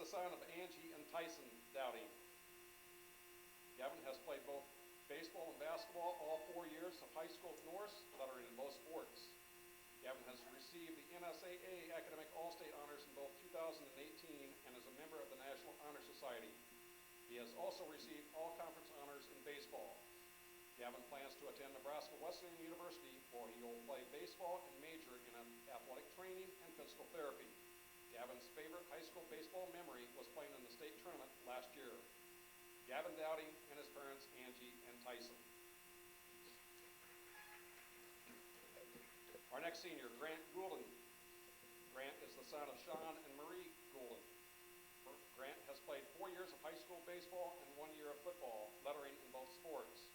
the son of Angie and Tyson Dowdy. Gavin has played both baseball and basketball all 4 years of high school at Norris, lettering in both sports. Gavin has received the NSAA Academic All-State Honors in both 2018 and is a member of the National Honor Society. He has also received all-conference honors in baseball. Gavin plans to attend Nebraska Wesleyan University, where he will play baseball and major in athletic training and physical therapy. Gavin's favorite high school baseball memory was playing in the state tournament last year. Gavin Dowdy and his parents, Angie and Tyson. Our next senior, Grant Goulden. Grant is the son of Sean and Marie Goulden. Grant has played 4 years of high school baseball and 1 year of football, lettering in both sports.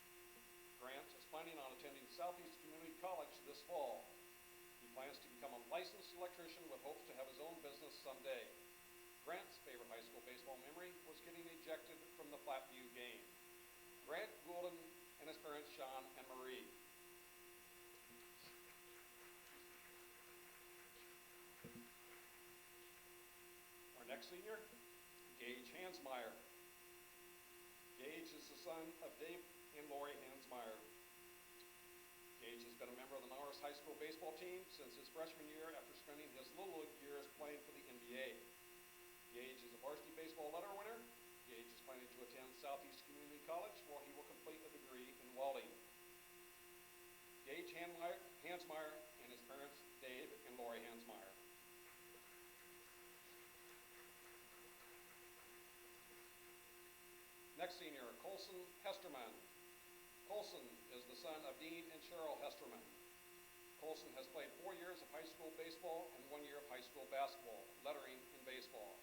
Grant is planning on attending Southeast Community College this fall. He plans to become a licensed electrician with hopes to have his own business someday. Grant's favorite high school baseball memory was getting ejected from the Flatview game. Grant Goulden and his parents, Sean and Marie. Our next senior, Gage Hansmeyer. Gage is the son of Dave and Lori Hansmeyer. Gage has been a member of the Norris High School baseball team since his freshman year after spending his Little League years playing for the NBA. Gage is a varsity baseball letter winner. Gage is planning to attend Southeast Community College, where he will complete a degree in welding. Gage Hansmeyer and his parents, Dave and Lori Hansmeyer. Next senior, Colson Hesterman. Colson is the son of Dean and Cheryl Hesterman. Colson has played 4 years of high school baseball and 1 year of high school basketball, lettering in baseball.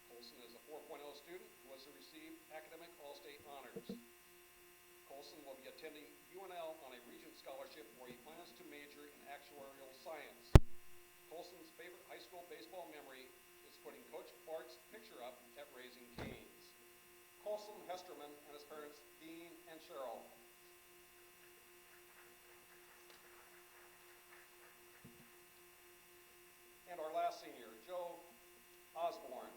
Colson is a 4.0 student who has received academic all-state honors. Colson will be attending UNL on a Regent Scholarship where he plans to major in actuarial science. Colson's favorite high school baseball memory is putting Coach Bart's picture up at Raising Cane's. Colson Hesterman and his parents, Dean and Cheryl. And our last senior, Joe Osborne.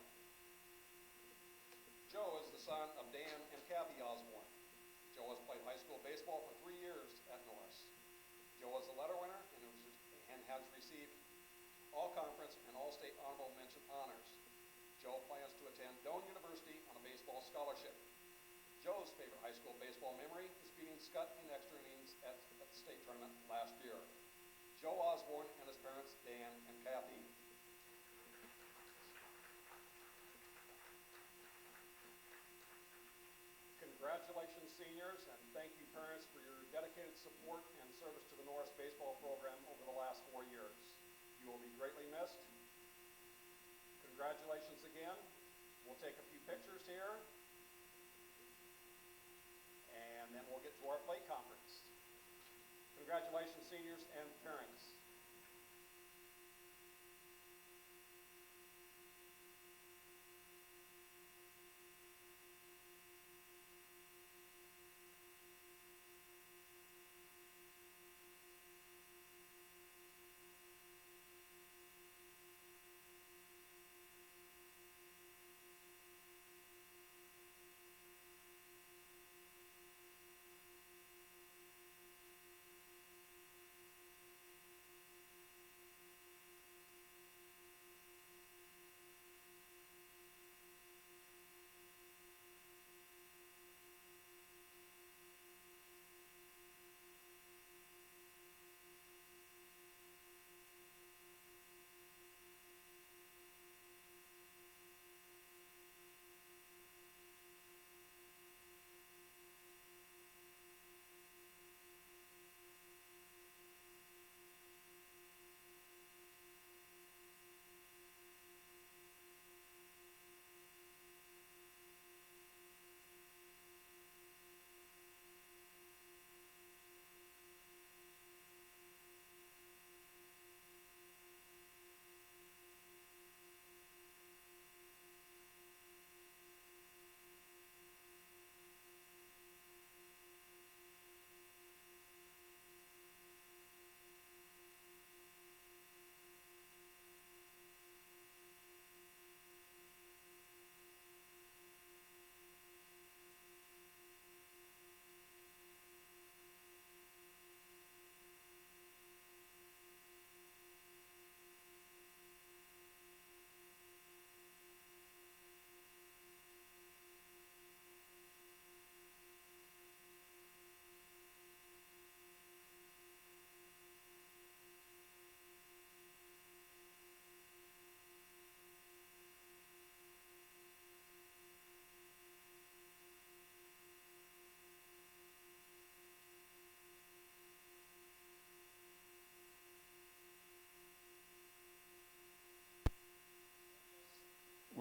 Joe is the son of Dan and Kathy Osborne. Joe has played high school baseball for 3 years at Norris. Joe is a letter winner and has received all-conference and all-state honorable mention honors. Joe plans to attend Doane University on a baseball scholarship. Joe's favorite high school baseball memory is beating Scott in extra innings at the state tournament last year. Joe Osborne and his parents, Dan and Kathy. Congratulations, seniors, and thank you, parents, for your dedicated support and service to the Norris baseball program over the last 4 years. You will be greatly missed. Congratulations again. We'll take a few pictures here, and then we'll get to our plate conference. Congratulations, seniors and parents.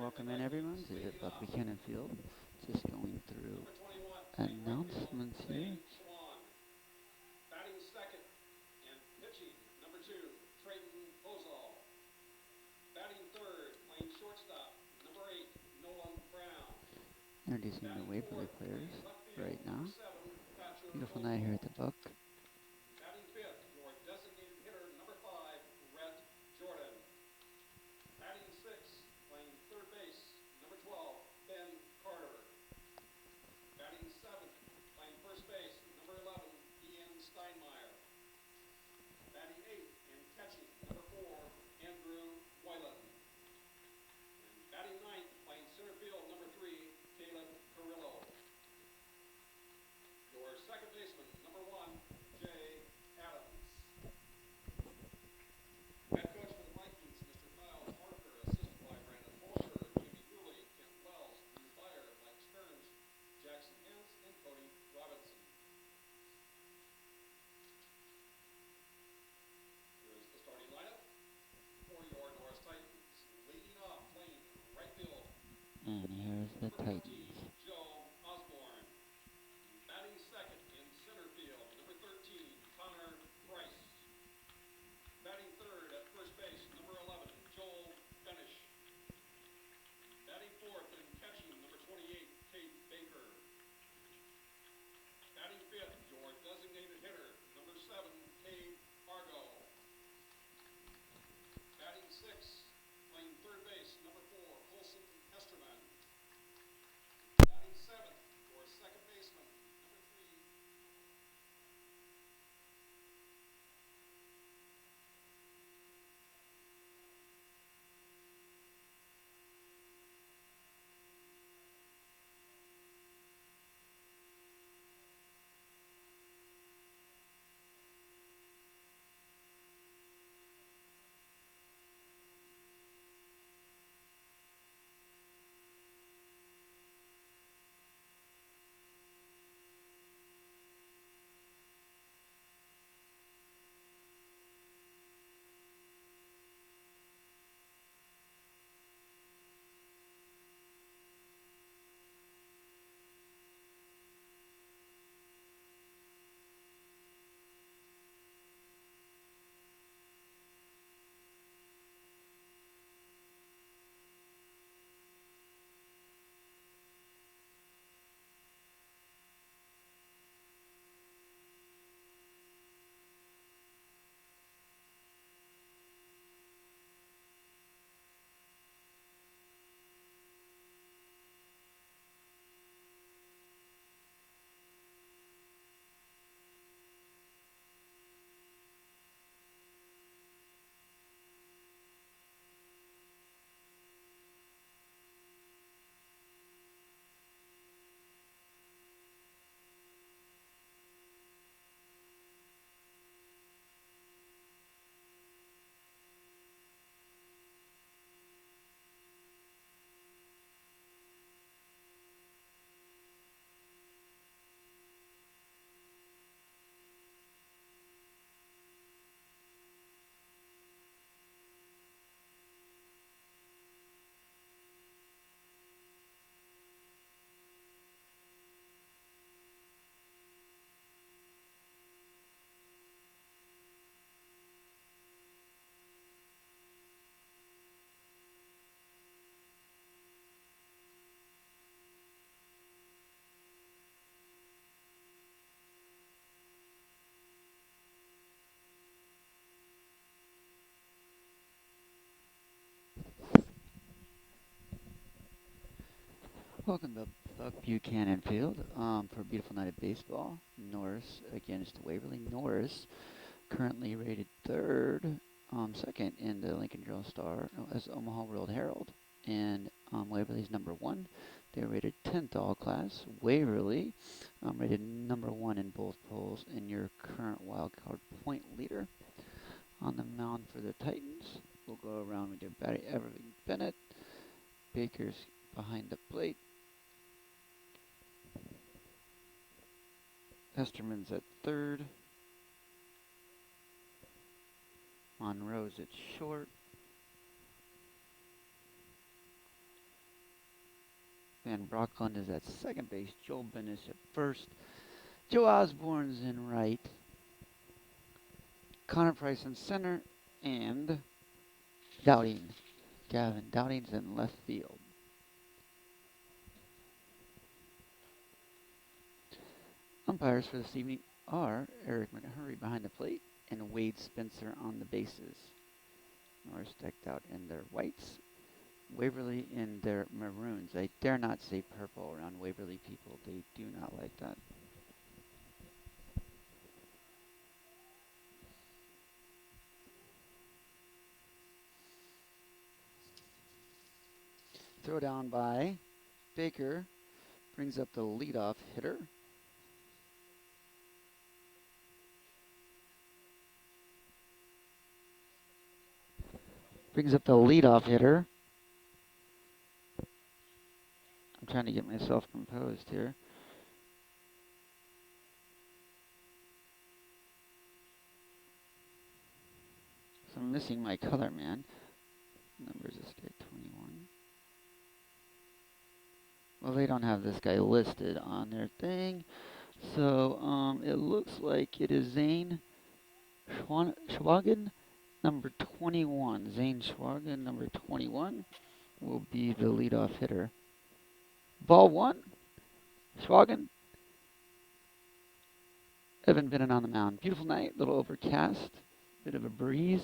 Welcome in everyone to Buck Buchanan Field. Just going through announcements here. Batting second and pitching, number 2, Trayton Ozal. Batting third, playing shortstop, number 8, Nolan Brown. Introducing the Batting Waverly fourth, players playing left field, right number now. 7, Thatcher Beautiful night here Ozal. at the Buck. Batting fifth, your designated hitter, number 5, Rhett Jordan. Batting sixth, playing third base, number 12, Ben Carter. Batting seventh, playing first base, number 11, Ian Steinmeier. Batting eighth and catching, number 4, Andrew Weiland. And batting ninth, playing center field, number 3, Caleb Carrillo. Your second baseman, number 1, Jay Adams. Head coach for the Vikings, Mr. Kyle Parker, assisted by Brandon Holscher, Jimmy Dooley, Kent Wells, Drew Byer, Mike Stearns, Jackson Hens, and Cody Robinson. Here is the starting lineup for your Norris Titans. Leading off, playing right field, And here's the number 14, Titans. Joe Osborne. Batting second in center field, number 13, Connor Price. Batting third at first base, number 11, Joel Benish. Batting fourth and catching, number 28, Kate Baker. Batting fifth, your designated hitter, number 7, Cade Argo. Batting sixth, playing third base, number 4, Colson Hesterman. Batting seventh, your second baseman, number 3, Welcome to Buck Buchanan Field for a beautiful night of baseball. Norris against Waverly. Norris currently rated second in the Lincoln Journal-Star as Omaha World Herald. And Waverly's number 1. They're rated 10th all class. Waverly rated number 1 in both polls and your current wild card point leader. On the mound for the Titans, we'll go around with your batter, Everett Bennett. Baker's behind the plate. Hesterman's at third. Monroe's at short. Van Brocklund is at second base. Joel Benish at first. Joe Osborne's in right. Connor Price in center. And Dowding. Gavin Dowding's in left field. Umpires for this evening are Eric McHurry behind the plate and Wade Spencer on the bases. Norris decked out in their whites. Waverly in their maroons. I dare not say purple around Waverly people. They do not like that. Throw down by Baker. Brings up the leadoff hitter. I'm trying to get myself composed here. So I'm missing my color man. Number is this guy, 21. Well, they don't have this guy listed on their thing. So it looks like it is Zane Schwagen, number 21. Zane Schwagen, number 21, will be the leadoff hitter. Ball one. Schwagen. Evan Bennon on the mound. Beautiful night, little overcast, bit of a breeze.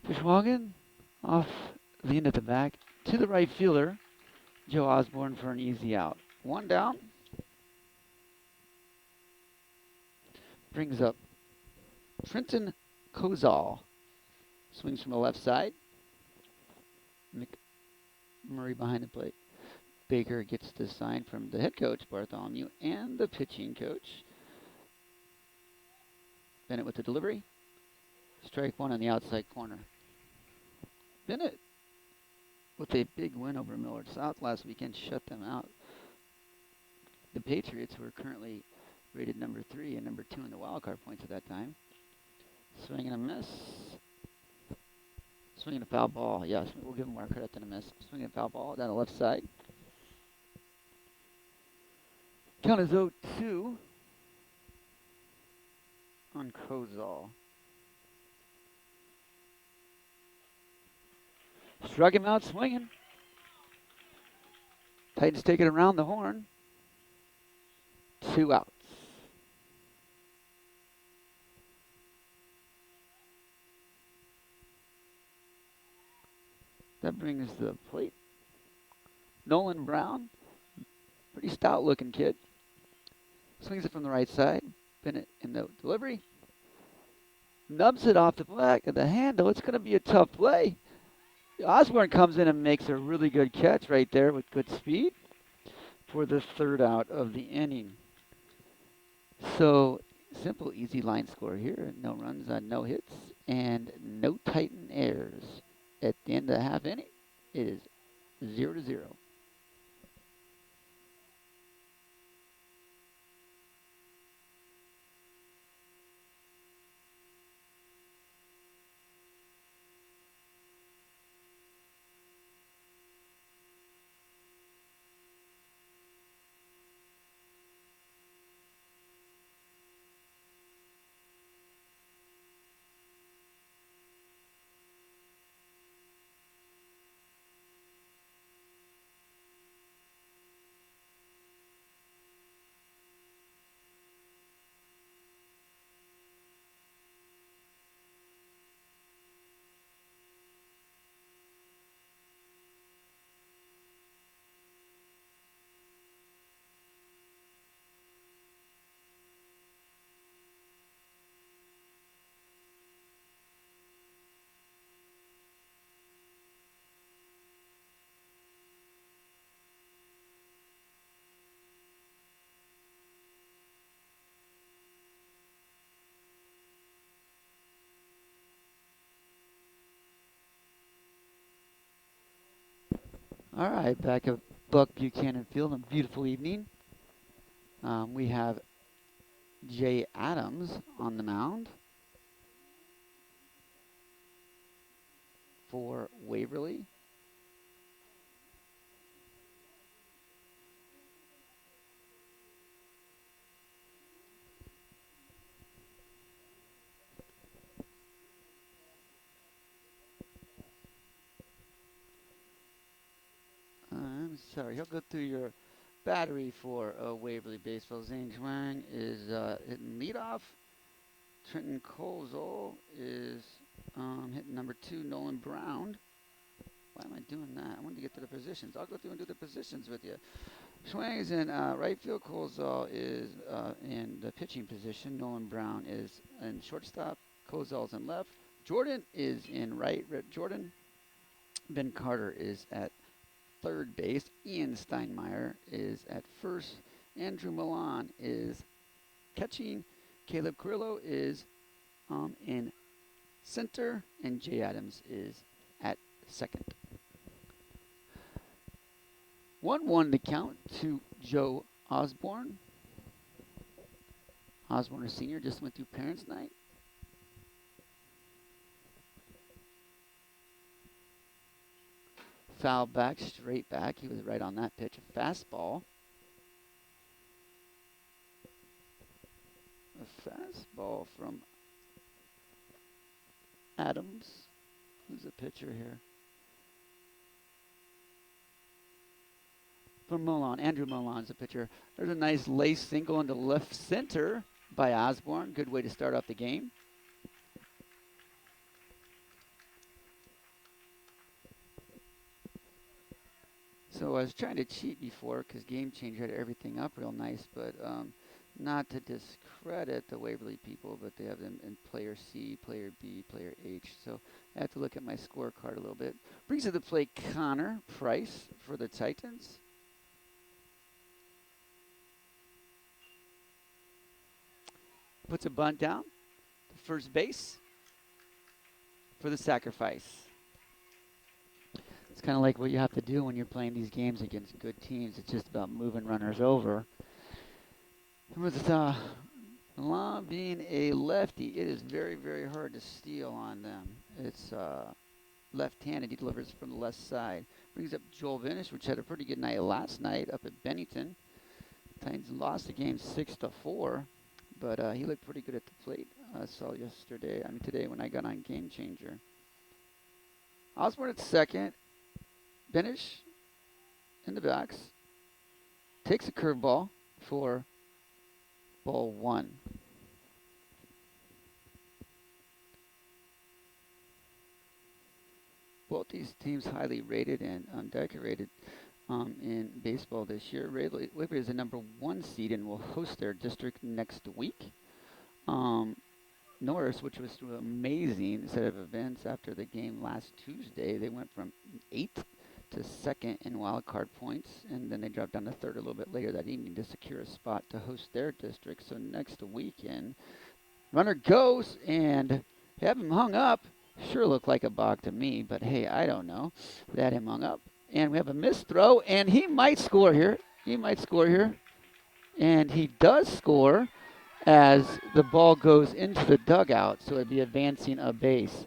Schwagen off the end of the back to the right fielder, Joe Osborne, for an easy out. One down. Brings up Trenton Kozal. Swings from the left side. McMurray behind the plate. Baker gets the sign from the head coach, Bartholomew, and the pitching coach. Bennett with the delivery. Strike one on the outside corner. Bennett, with a big win over Millard South last weekend, shut them out. The Patriots were currently rated number 3 and number 2 in the wildcard points at that time. Swing and a miss. Swing and a foul ball. Yes, we'll give him more credit than a miss. Swing and a foul ball down the left side. Count is 0-2 on Kozal. Struck him out swinging. Titans take it around the horn. 2 outs. That brings the plate. Nolan Brown, pretty stout looking kid. Swings it from the right side. Bennett in the delivery. Nubs it off the back of the handle. It's going to be a tough play. Osborne comes in and makes a really good catch right there with good speed for the 3rd out of the inning. So, simple, easy line score here. No runs on no hits and no Titan errors. At the end of the half inning, it is 0-0. All right, back at Buck Buchanan Field, a beautiful evening. We have Jay Adams on the mound for Waverly. sorry, he'll go through your battery for Waverly Baseball. Zane Zhuang is hitting leadoff. Trenton Colzol is hitting number 2. Nolan Brown. Why am I doing that? I wanted to get to the positions. I'll go through and do the positions with you. Schwang is in right field. Colzol is in the pitching position. Nolan Brown is in shortstop. Colzol's in left. Jordan is in right. Jordan. Ben Carter is at third base. Ian Steinmeier is at first. Andrew Milan is catching. Caleb Carrillo is in center. And Jay Adams is at second. 1-1 to count to Joe Osborne. Osborne, a senior, just went through parents' night. Foul back, straight back. He was right on that pitch. A fastball. A fastball from Adams. Who's the pitcher here? From Milan. Andrew Milan's the pitcher. There's a nice lace single into left center by Osborne. Good way to start off the game. So I was trying to cheat before because Game Changer had everything up real nice, but not to discredit the Waverly people, but they have them in player C, player B, player H. So I have to look at my scorecard a little bit. Brings to the plate Connor Price for the Titans. Puts a bunt down to first base for the sacrifice. It's kind of like what you have to do when you're playing these games against good teams. It's just about moving runners over. With Milan being a lefty, it is very, very hard to steal on them. It's left-handed. He delivers from the left side. Brings up Joel Vinish, which had a pretty good night last night up at Bennington. Titans lost the game 6-4, but he looked pretty good at the plate. I saw today when I got on Game Changer. Osborne at second. Vinish in the backs. Takes a curveball for ball 1. Both these teams highly rated and decorated in baseball this year. Waverly is the number 1 seed and will host their district next week. Norris, which was through an amazing set of events after the game last Tuesday, they went from 8th to 2nd in wild card points, and then they dropped down to 3rd a little bit later that evening to secure a spot to host their district. So next weekend, runner goes and have him hung up. Sure looked like a balk to me, but hey, I don't know. They had him hung up, and we have a missed throw, and he might score here. And he does score as the ball goes into the dugout, so it'd be advancing a base.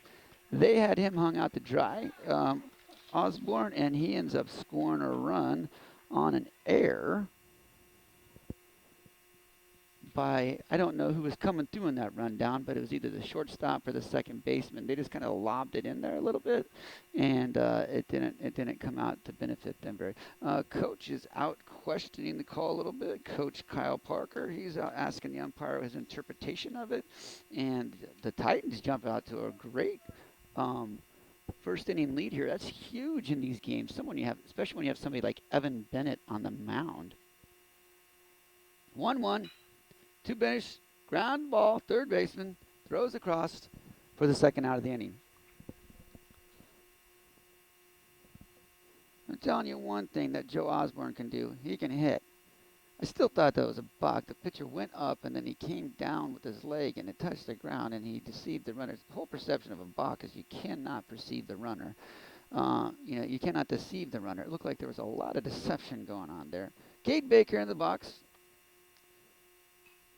They had him hung out to dry, Osborne, and he ends up scoring a run on an error by, I don't know who was coming through in that rundown, but it was either the shortstop or the second baseman. They just kind of lobbed it in there a little bit, and it didn't come out to benefit them very. Coach is out questioning the call a little bit. Coach Kyle Parker, he's out asking the umpire his interpretation of it, and the Titans jump out to a great first inning lead here. That's huge in these games. Especially when you have somebody like Evan Bennett on the mound. 1-1. 2 Benish, ground ball, third baseman, throws across for the second out of the inning. I'm telling you one thing that Joe Osborne can do. He can hit. I still thought that was a balk. The pitcher went up, and then he came down with his leg, and it touched the ground, and he deceived the runner. The whole perception of a balk is you cannot perceive the runner. You cannot deceive the runner. It looked like there was a lot of deception going on there. Cade Baker in the box.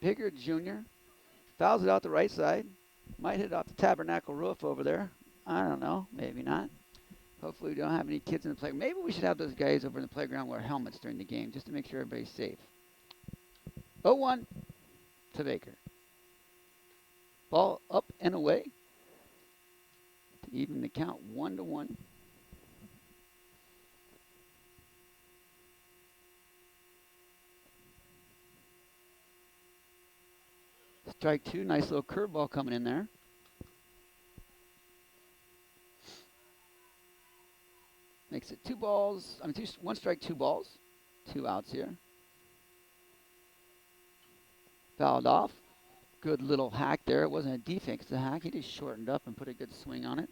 Pickard Jr. fouls it out the right side. Might hit off the tabernacle roof over there. I don't know. Maybe not. Hopefully we don't have any kids in the playground. Maybe we should have those guys over in the playground wear helmets during the game just to make sure everybody's safe. 0-1 to Baker. Ball up and away to even the count 1-1. Strike two. Nice little curveball coming in there. Makes it 1 strike, 2 balls. 2 outs here. Fouled off. Good little hack there. It wasn't a defense, the hack. He just shortened up and put a good swing on it.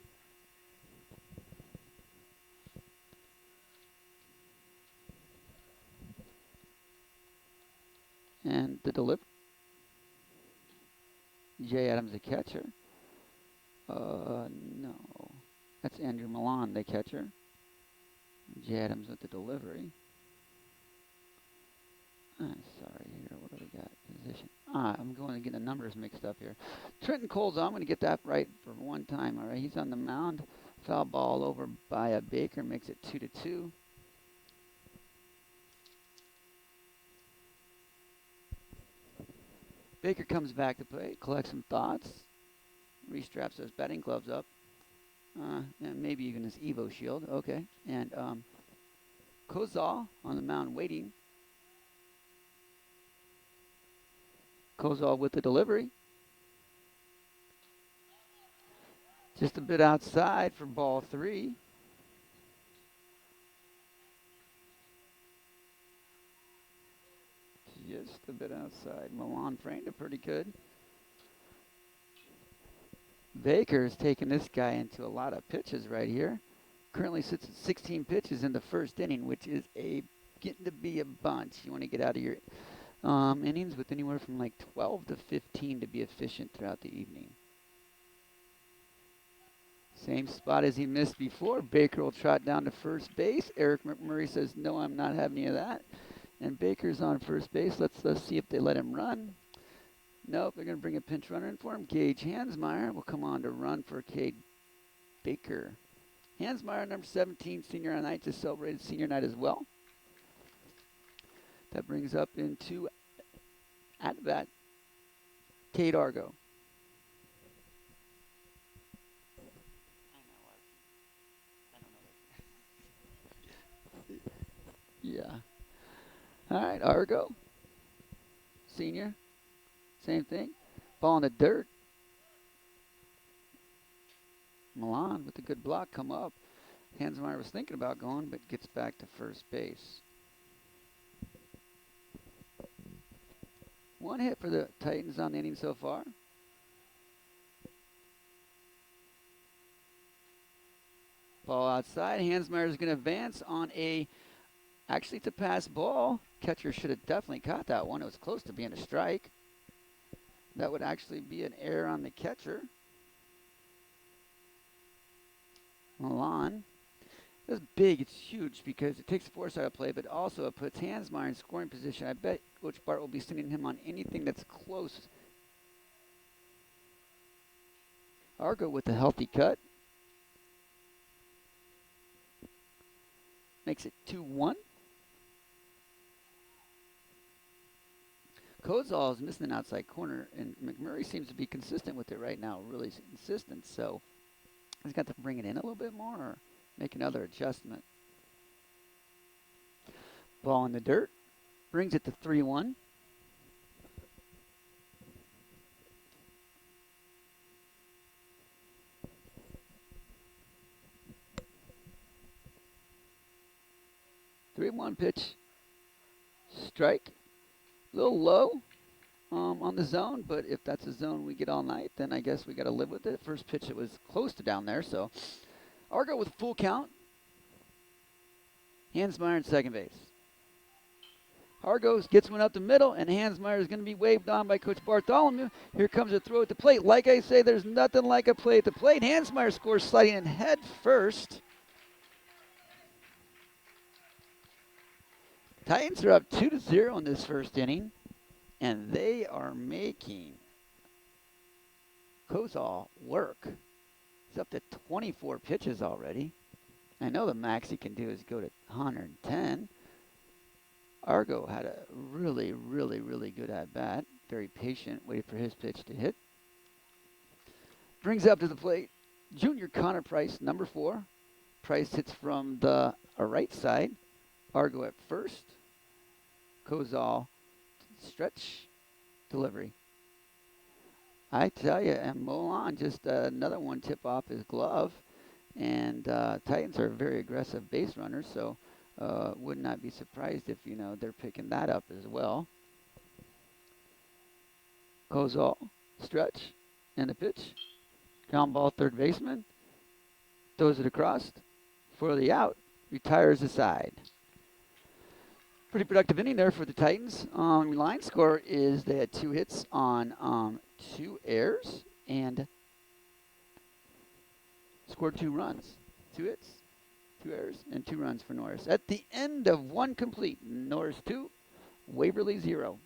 And the delivery. Jay Adams, the catcher. No. That's Andrew Milan, the catcher. Jay Adams with the delivery. I'm sorry here. What do we got? Position. I'm going to get the numbers mixed up here. Trenton Coles, I'm going to get that right for one time. All right, he's on the mound. Foul ball over by a Baker makes it 2-2. Baker comes back to play, collects some thoughts, restraps those batting gloves up, and maybe even his Evo shield. Okay, and Kozal on the mound waiting. Kozal with the delivery. Just a bit outside for ball 3. Just a bit outside. Milan framed it pretty good. Baker's taking this guy into a lot of pitches right here. Currently sits at 16 pitches in the first inning, which is getting to be a bunch. You want to get out of your innings with anywhere from like 12 to 15 to be efficient throughout the evening. Same spot as he missed before. Baker will trot down to first base. Eric McMurray says, no, I'm not having any of that. And Baker's on first base. Let's see if they let him run. Nope, they're going to bring a pinch runner in for him. Gage Hansmeyer will come on to run for Cade Baker. Hansmeyer, number 17, senior on night, just celebrated senior night as well. That brings up into at bat Cade Argo. Yeah. All right, Argo, senior, same thing. Ball in the dirt. Milan with a good block come up. Hansmeyer was thinking about going, but gets back to first base. 1 hit for the Titans on the inning so far. Ball outside. Hansmeyer is going to advance on actually it's a pass ball. Catcher should have definitely caught that one. It was close to being a strike. That would actually be an error on the catcher. Milan. It's big, it's huge because it takes the force out of play, but also it puts Hansmeyer in scoring position. I bet Coach Bart will be sending him on anything that's close. Argo with a healthy cut. Makes it 2-1. Kozal is missing an outside corner, and McMurray seems to be consistent with it right now, really consistent. So he's got to bring it in a little bit more or make another adjustment. Ball in the dirt. Brings it to 3-1. Pitch. Strike. A little low on the zone, but if that's a zone we get all night, then I guess we got to live with it. First pitch, it was close to down there, so Argo with full count. Hansmeyer in second base. Argo gets one up the middle, and Hansmeyer is going to be waved on by Coach Bartholomew. Here comes a throw at the plate. Like I say, there's nothing like a play at the plate. Hansmeyer scores sliding in head first. Titans are up 2-0 in this first inning, and they are making Kozal work. He's up to 24 pitches already. I know the max he can do is go to 110. Argo had a really, really, really good at-bat. Very patient, waited for his pitch to hit. Brings up to the plate, Junior Connor Price, number 4. Price hits from the right side. Argo at first. Kozal, stretch, delivery. I tell you, and Molan just another one tip off his glove. And Titans are very aggressive base runners, so would not be surprised if they're picking that up as well. Kozol, stretch, and the pitch. Ground ball, third baseman. Throws it across for the out. Retires the side. Pretty productive inning there for the Titans. Line score is they had 2 hits on 2 errors and scored 2 runs. 2 hits, 2 errors, and 2 runs for Norris. At the end of 1 complete, Norris 2, Waverly 0.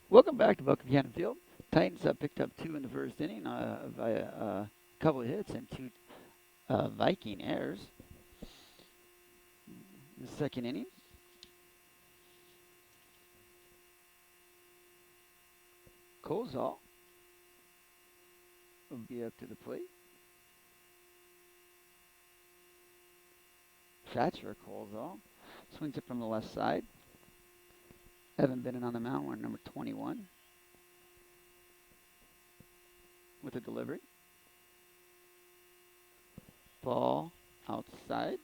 Welcome back to Buchanan Field. Titans picked up 2 in the first inning via a couple of hits and 2 Viking errors. In the second inning, Kozol will be up to the plate. Thatcher Kozol swings it from the left side. Evan Bennett on the mound, wearing number 21, with a delivery. Ball outside.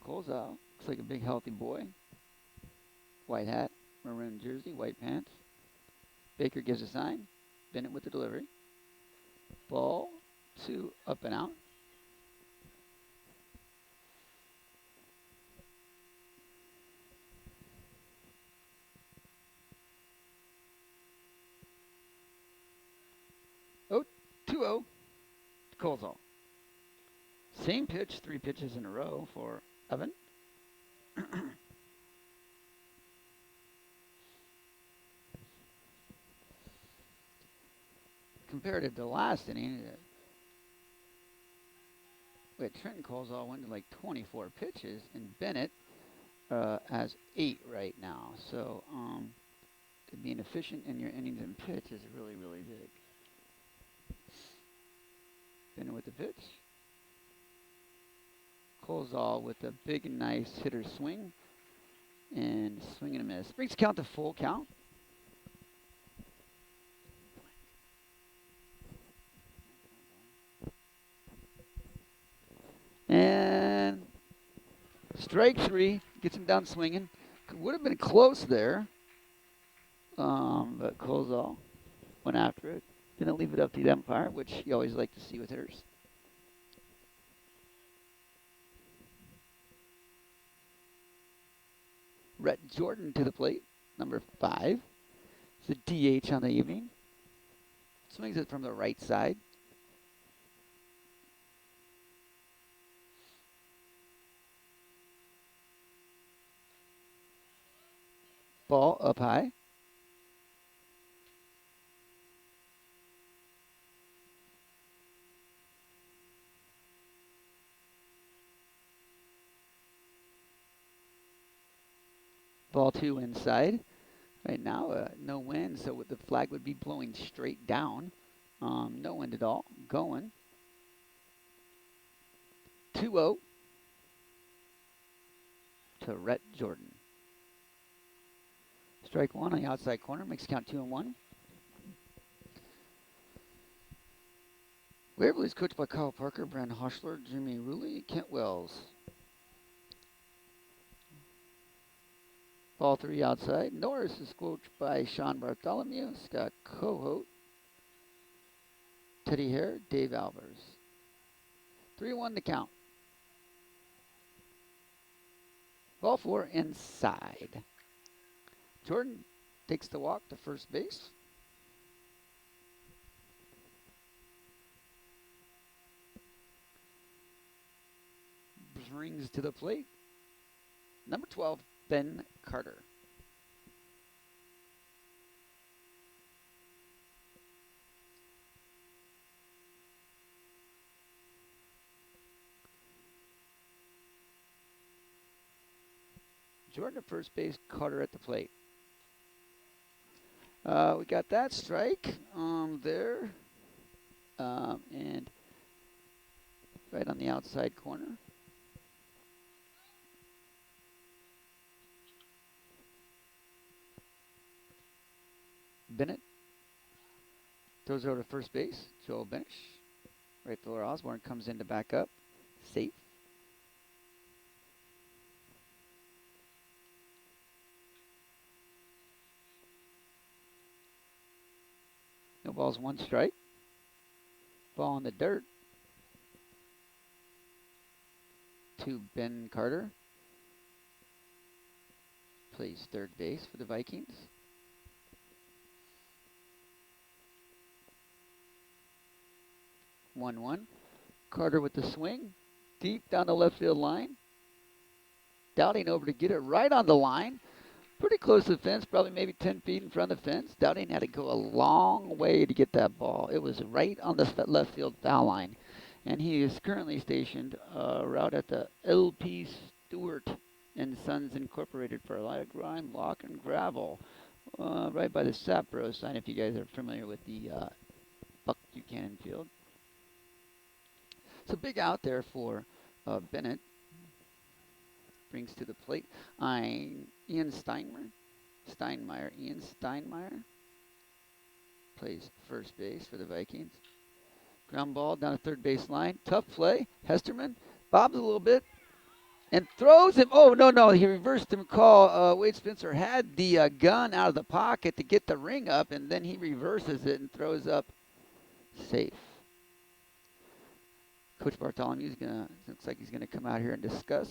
Kozol looks like a big healthy boy. White hat, maroon jersey, white pants. Baker gives a sign. Bennett with the delivery. Ball 2, up and out. Oh, 2-0, Kozol. Same pitch, 3 pitches in a row for Evan. Comparative to last inning, Trenton Kozol went to like 24 pitches, and Bennett has 8 right now. So being efficient in your innings and pitch is really, really big. Bennett with the pitch. Kozol with a big and nice hitter swing. And swing and a miss. Brings count to full count. And strike 3. Gets him down swinging. Would have been close there. But Kozol went after it. Didn't leave it up to the umpire, which you always like to see with hitters. Rhett Jordan to the plate, number 5. It's the DH on the evening. Swings it from the right side. Ball up high. Ball 2 inside. Right now, no wind, so the flag would be blowing straight down. No wind at all. Going. 2-0 to Rhett Jordan. Strike 1 on the outside corner. Makes count 2-1. Waverly's coached by Kyle Parker, Brandon Hoschler, Jimmy Ruley, Kent Wells. Ball 3 outside. Norris is coached by Sean Bartholomew, Scott Cohote, Teddy Hare, Dave Albers. 3-1 the count. Ball 4 inside. Jordan takes the walk to first base. Brings to the plate number 12, Ben Carter. Jordan at first base, Carter at the plate. We got that strike there. And right on the outside corner. Bennett throws it over to first base. Joel Benish. Right fielder Osborne comes in to back up. Safe. No balls, 1 strike. Ball in the dirt to Ben Carter. Plays third base for the Vikings. One. Carter with the swing. Deep down the left field line. Dowding over to get it right on the line. Pretty close to the fence, probably maybe 10 feet in front of the fence. Dowding had to go a long way to get that ball. It was right on the left field foul line. And he is currently stationed right at the L.P. Stewart and Sons Incorporated for a lot of grime, lock, and gravel. Right by the Sapro sign, if you guys are familiar with the Buck Buchanan Field. So big out there for Bennett. Brings to the plate Ian Steinmeier. Ian Steinmeier plays first base for the Vikings. Ground ball down the third base line. Tough play. Hesterman bobs a little bit and throws him. Oh, no. He reversed him. Wade Spencer had the gun out of the pocket to get the ring up, and then he reverses it and throws up safe. Coach Bartholomew looks like he's going to come out here and discuss.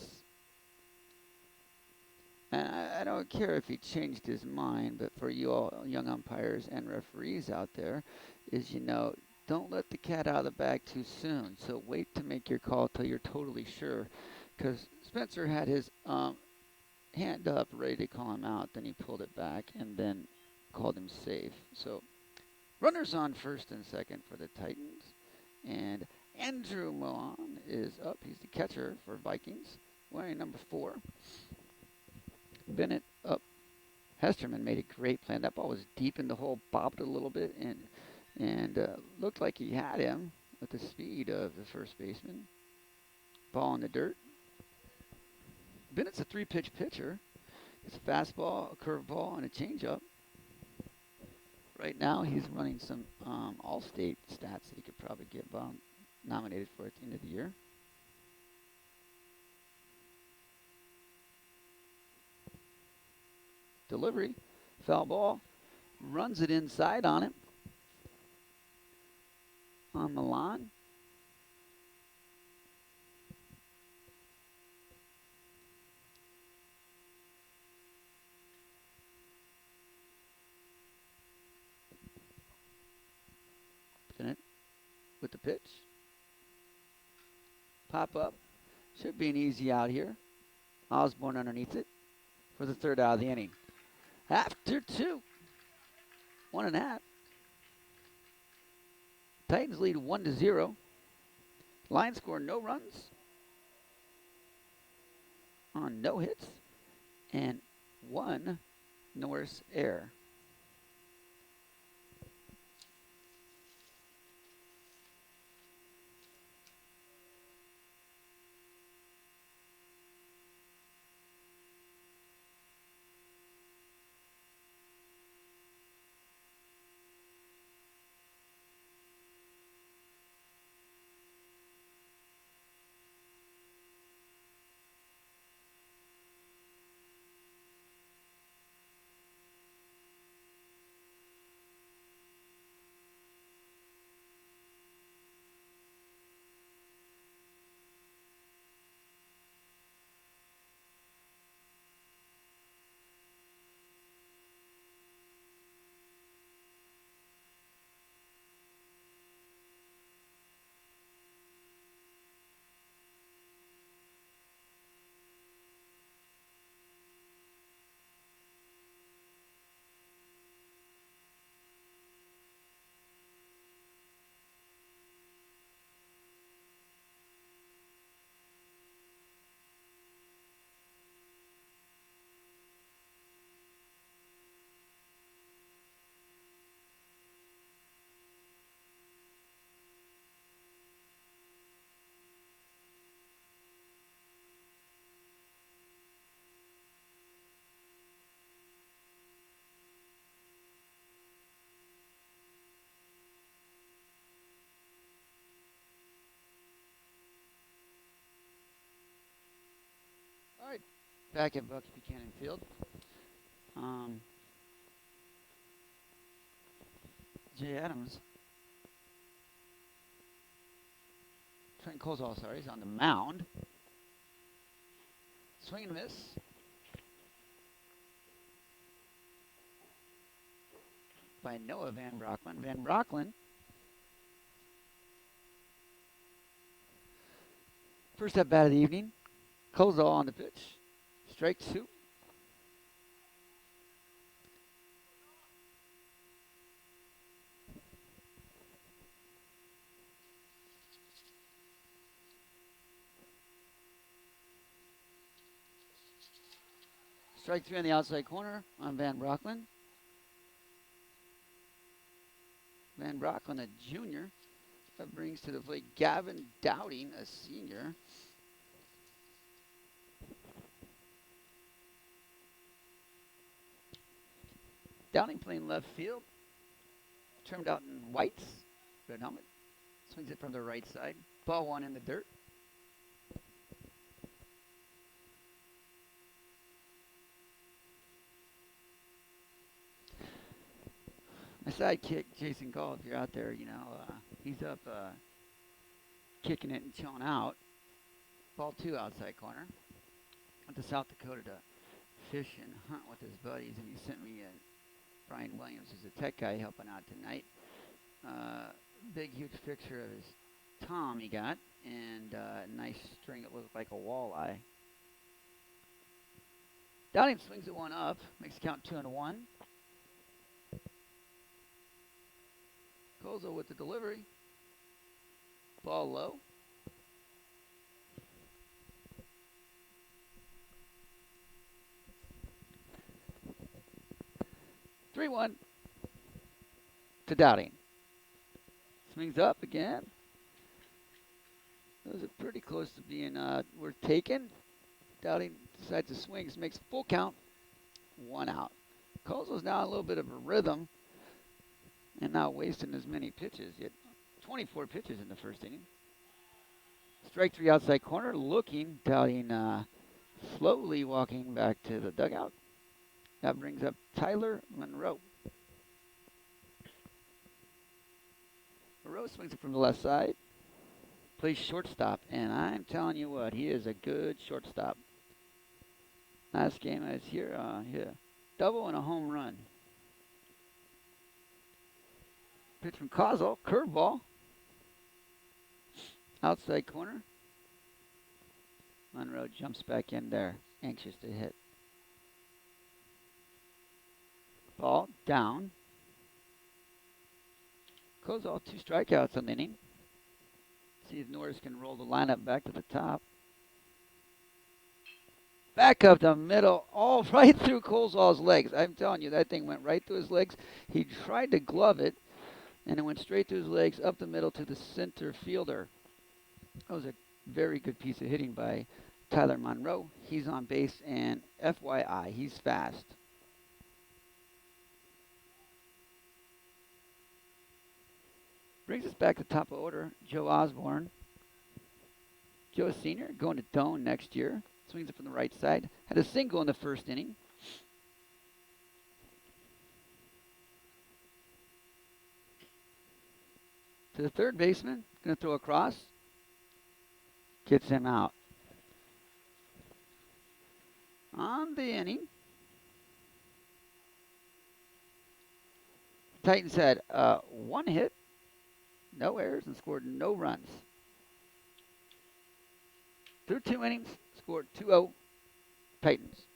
And I don't care if he changed his mind, but for you all young umpires and referees out there, don't let the cat out of the bag too soon. So wait to make your call till you're totally sure. Because Spencer had his hand up, ready to call him out. Then he pulled it back and then called him safe. So runners on first and second for the Titans. And Andrew Milan is up. He's the catcher for Vikings, wearing number 4. Bennett up. Hesterman made a great play. That ball was deep in the hole, bobbed a little bit, and looked like he had him with the speed of the first baseman. Ball in the dirt. Bennett's a 3-pitch pitcher. It's a fastball, a curveball, and a changeup. Right now, he's running some all-state stats that he could probably get nominated for at the end of the year. Delivery, foul ball, runs it inside on him. On Milan. Bennett with the pitch. Pop up. Should be an easy out here. Osborne underneath it for the third out of the inning. After 2. 1.5. Titans lead 1-0. Line score, no runs on no hits and 1 Norris error. side. Back at Bucky Buchanan Field. Jay Adams. Trent Colesall, sorry, is on the mound. Swing and miss. By Noah Van Brockman. Van Brockman. First at bat of the evening. Colesall on the pitch. Strike 2. Strike 3 on the outside corner on Van Brockman. Van Brockman, a junior. That brings to the plate Gavin Dowding, a senior. Dowding playing left field. Trimmed out in whites. Red helmet. Swings it from the right side. Ball 1 in the dirt. My sidekick, Jason Gall, if you're out there, he's up kicking it and chilling out. Ball 2 outside corner. Went to South Dakota to fish and hunt with his buddies, and he sent me Brian Williams, who's a tech guy helping out tonight. Big, huge picture of his tom he got, and a nice string that looked like a walleye. Downing swings it 1 up, makes the count 2-1. Colesall with the delivery. Ball low. Three one to Dowding. Swings up again. Those are pretty close to being worth taken. Dowding decides to swing, makes a full count. 1 out. Colesall's now a little bit of a rhythm and not wasting as many pitches. He had 24 pitches in the first inning. Strike 3 outside corner, looking, Dowding slowly walking back to the dugout. That brings up Tyler Monroe. Monroe swings it from the left side, plays shortstop, and I'm telling you what, he is a good shortstop. Last game I was here, double and a home run. Pitch from Colesall, curveball. Outside corner. Monroe jumps back in there, anxious to hit. Ball down. Colesall 2 strikeouts on the inning. See if Norris can roll the lineup back to the top. Back up the middle, all right through Colesall's legs. I'm telling you, that thing went right through his legs. He tried to glove it, and it went straight through his legs, up the middle to the center fielder. That was a very good piece of hitting by Tyler Monroe. He's on base, and FYI, he's fast. Brings us back to top of order, Joe Osborne. Joe Sr. going to Doane next year. Swings it from the right side. Had a single in the first inning. To the third baseman. Going to throw across. Gets him out. On the inning, Titans had 1 hit, no errors, and scored no runs. Through 2 innings, scored 2-0 Titans.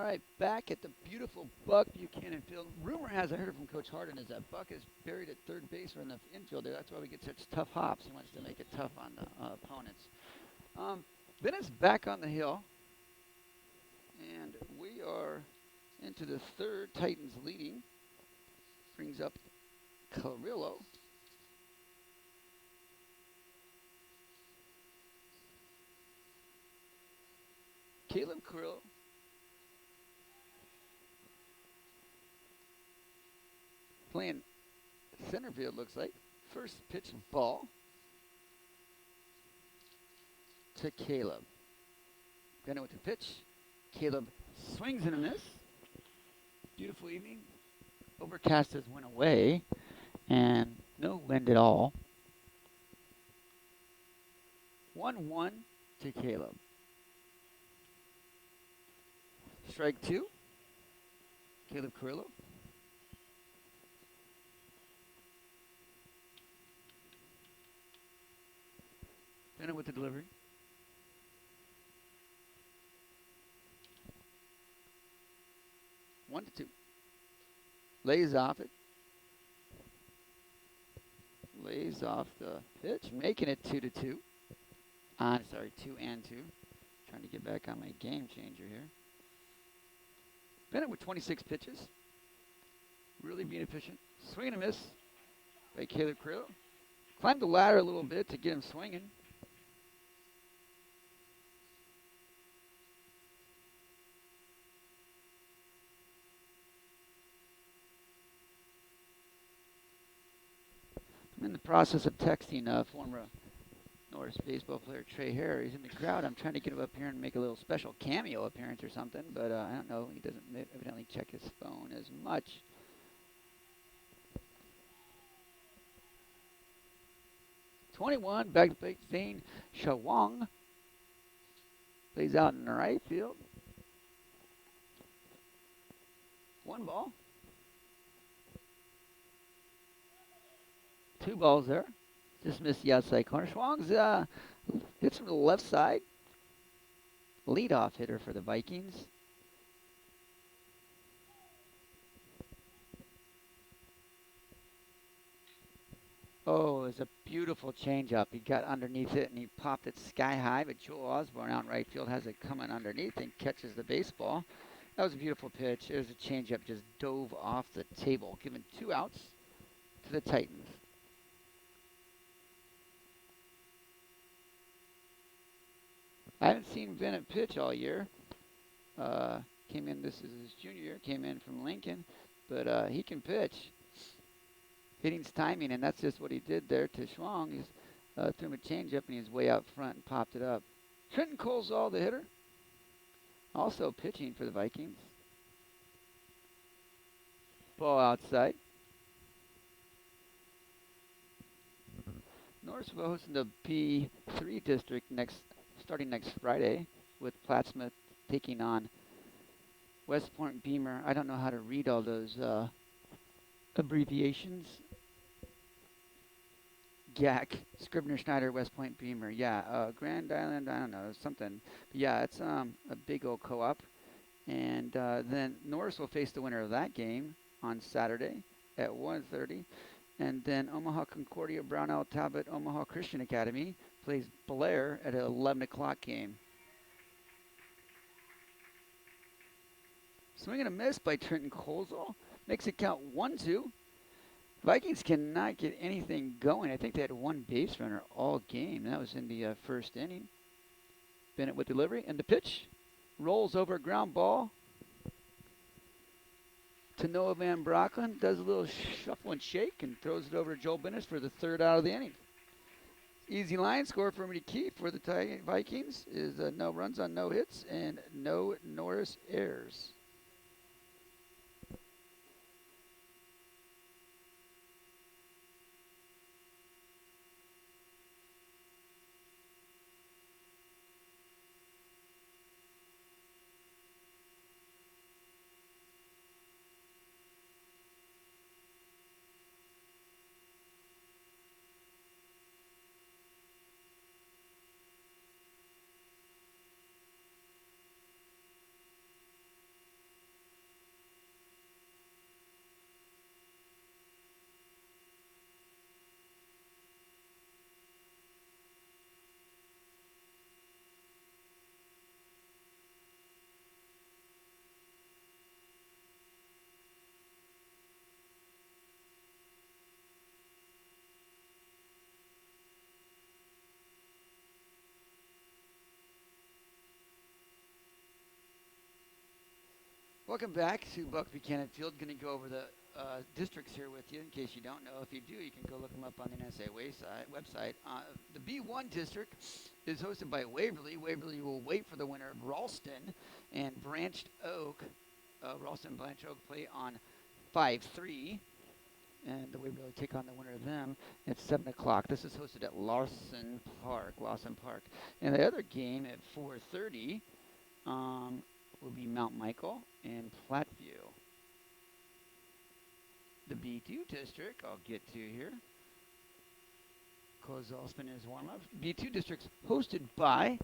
right, back at the beautiful Buck Buchanan Field. Rumor has, I heard it from Coach Harden, is that Buck is buried at third base or in the infield there. That's why we get such tough hops. He wants to make it tough on the opponents. Bennett's back on the hill, and we are into the third. Titans leading. Brings up Carrillo. Caleb Carrillo. Playing center field, looks like. First pitch ball to Caleb. Bennett with the pitch. Caleb swings and a miss. Beautiful evening. Overcast has went away, and no wind at all. 1-1 to Caleb. Strike two. Caleb Carrillo. Bennett with the delivery. One to two. Lays off it. Lays off the pitch, making it 2-2. I'm sorry, 2-2. Trying to get back on my game changer here. Bennett with 26 pitches. Really being efficient. Swing and a miss by Caleb Carrillo. Climbed the ladder a little bit to get him swinging. I'm in the process of texting former Norris baseball player Trey Hare. He's in the crowd. I'm trying to get him up here and make a little special cameo appearance or something, but I don't know. He doesn't evidently check his phone as much. '21, back to plate, Zane Shawang. Plays out in the right field. One ball. Two balls there. Just missed the outside corner. Schwang's hits from the left side. Leadoff hitter for the Vikings. Oh, it's a beautiful changeup. He got underneath it and he popped it sky high, but Joel Osborne out in right field has it coming underneath and catches the baseball. That was a beautiful pitch. It was a changeup, just dove off the table, giving 2 outs to the Titans. I haven't seen Bennett pitch all year. Came in, this is his junior year, came in from Lincoln, but he can pitch. Hitting's timing, and that's just what he did there to Schwang. He's threw him a changeup, and he's way out front and popped it up. Trenton Colesall, the hitter, also pitching for the Vikings. Ball outside. Norris will host the P3 district starting next Friday, with Plattsmouth taking on West Point Beamer. I don't know how to read all those abbreviations. GAC, Scribner Schneider, West Point Beamer. Yeah, Grand Island, I don't know, something. But yeah, it's a big old co-op. And then Norris will face the winner of that game on Saturday at 1:30. And then Omaha Concordia, Brownell Talbot, Omaha Christian Academy plays Blair at an 11 o'clock game. Swing and a miss by Trenton Colesall. Makes it count 1-2. Vikings cannot get anything going. I think they had one base runner all game. That was in the first inning. Bennett with delivery and the pitch. Rolls over a ground ball to Noah Van Brocklin. Does a little shuffle and shake and throws it over to Joel Bennett for the 3rd out of the inning. Easy line score for me to keep for the Vikings is no runs on no hits and no Norris errors. Welcome back to Buck Buchanan Field. Going to go over the districts here with you in case you don't know. If you do, you can go look them up on the NSA website. The B1 district is hosted by Waverly. Waverly will wait for the winner of Ralston and Branched Oak. Ralston and Branched Oak play on 5-3. And the Waverly will take on the winner of them at 7 o'clock. This is hosted at Lawson Park. And the other game at 4:30 will be Mount Michael and Platteview. The B2 district, I'll get to here. Kozal spinning his warm-up. B2 district's hosted by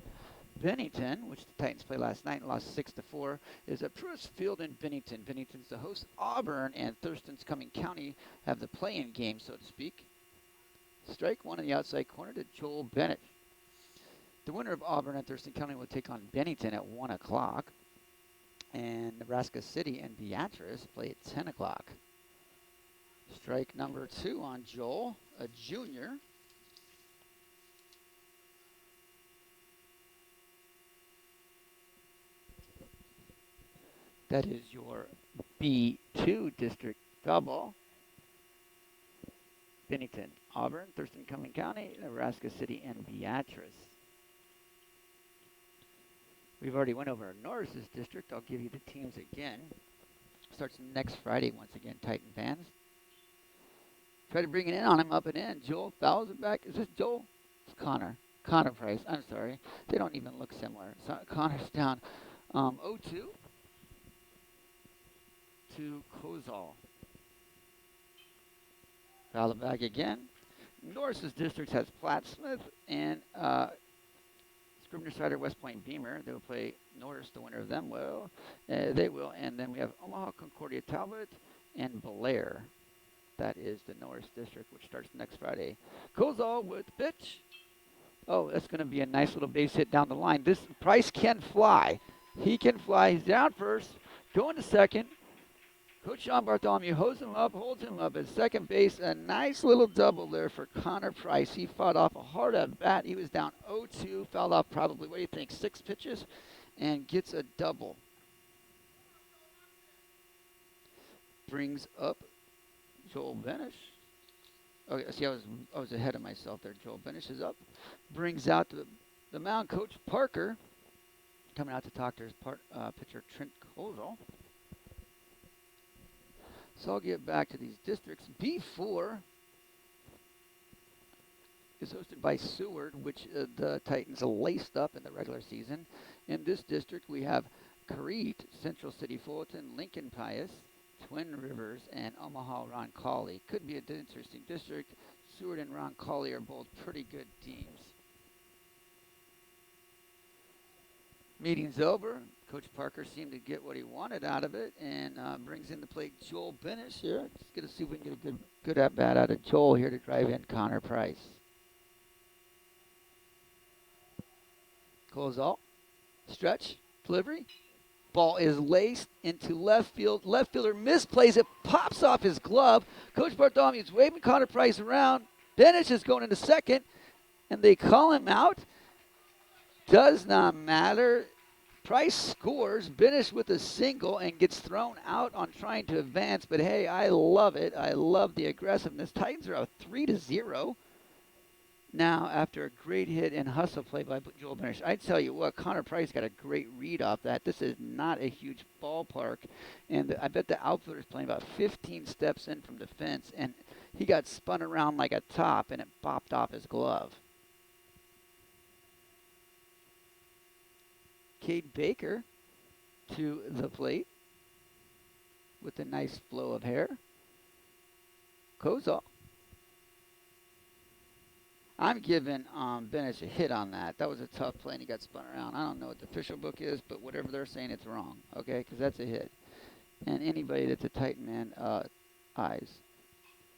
Bennington, which the Titans played last night and lost 6-4, is at Pruitt Field in Bennington. Bennington's the host. Auburn and Thurston's Coming County have the play-in game, so to speak. Strike one in the outside corner to Joel Bennett. The winner of Auburn and Thurston County will take on Bennington at 1 o'clock. And Nebraska City and Beatrice play at 10 o'clock. Strike number 2 on Joel, a junior. That is your B2 district double. Bennington, Auburn, Thurston Coming County, Nebraska City, and Beatrice. We've already went over Norris's district. I'll give you the teams again. Starts next Friday once again, Titan fans. Try to bring it in on him, up and in. Joel fouls it back. Is this Joel? It's Connor. Connor Price. I'm sorry. They don't even look similar. So Connor's down 0-2 to Kozal. Foul it back again. Norris's district has Platt Smith and Scribner Cider, West Point Beamer. They will play Norris, the winner of them. They will. And then we have Omaha Concordia Talbot and Blair. That is the Norris district, which starts next Friday. Kozal with the pitch. Oh, that's going to be a nice little base hit down the line. This Price can fly. He can fly. He's down first, going to second. Coach Sean Bartholomew holds him up at second base. A nice little double there for Connor Price. He fought off a hard at bat. He was down 0-2, fouled off probably, what do you think, 6 pitches, and gets a double. Brings up Joel Benish. Okay, see, I was ahead of myself there. Joel Benish is up. Brings out the mound coach Parker. Coming out to talk to his pitcher Trent Kozal. So I'll get back to these districts. B4 is hosted by Seward, which the Titans laced up in the regular season. In this district, we have Crete, Central City Fulton, Lincoln Pius, Twin Rivers, and Omaha Roncalli. Could be an interesting district. Seward and Roncalli are both pretty good teams. Meeting's over. Coach Parker seemed to get what he wanted out of it and brings in the plate Joel Benish here. Just going to see if we can get a good at-bat out of Joel here to drive in Connor Price. Kozal. Stretch. Delivery. Ball is laced into left field. Left fielder misplays it. Pops off his glove. Coach Bartholomew is waving Connor Price around. Benish is going into second. And they call him out. Does not matter. Price scores, Benish with a single, and gets thrown out on trying to advance. But hey, I love it. I love the aggressiveness. Titans are up 3-0 now after a great hit and hustle play by Joel Benish. I tell you what, Connor Price got a great read off that. This is not a huge ballpark, and I bet the outfielder's playing about 15 steps in from the fence, and he got spun around like a top, and it bopped off his glove. Cade Baker to the plate with a nice flow of hair. Kozal. I'm giving Benish a hit on that. That was a tough play, and he got spun around. I don't know what the official book is, but whatever they're saying, it's wrong, okay, because that's a hit. And anybody that's a Titan man eyes.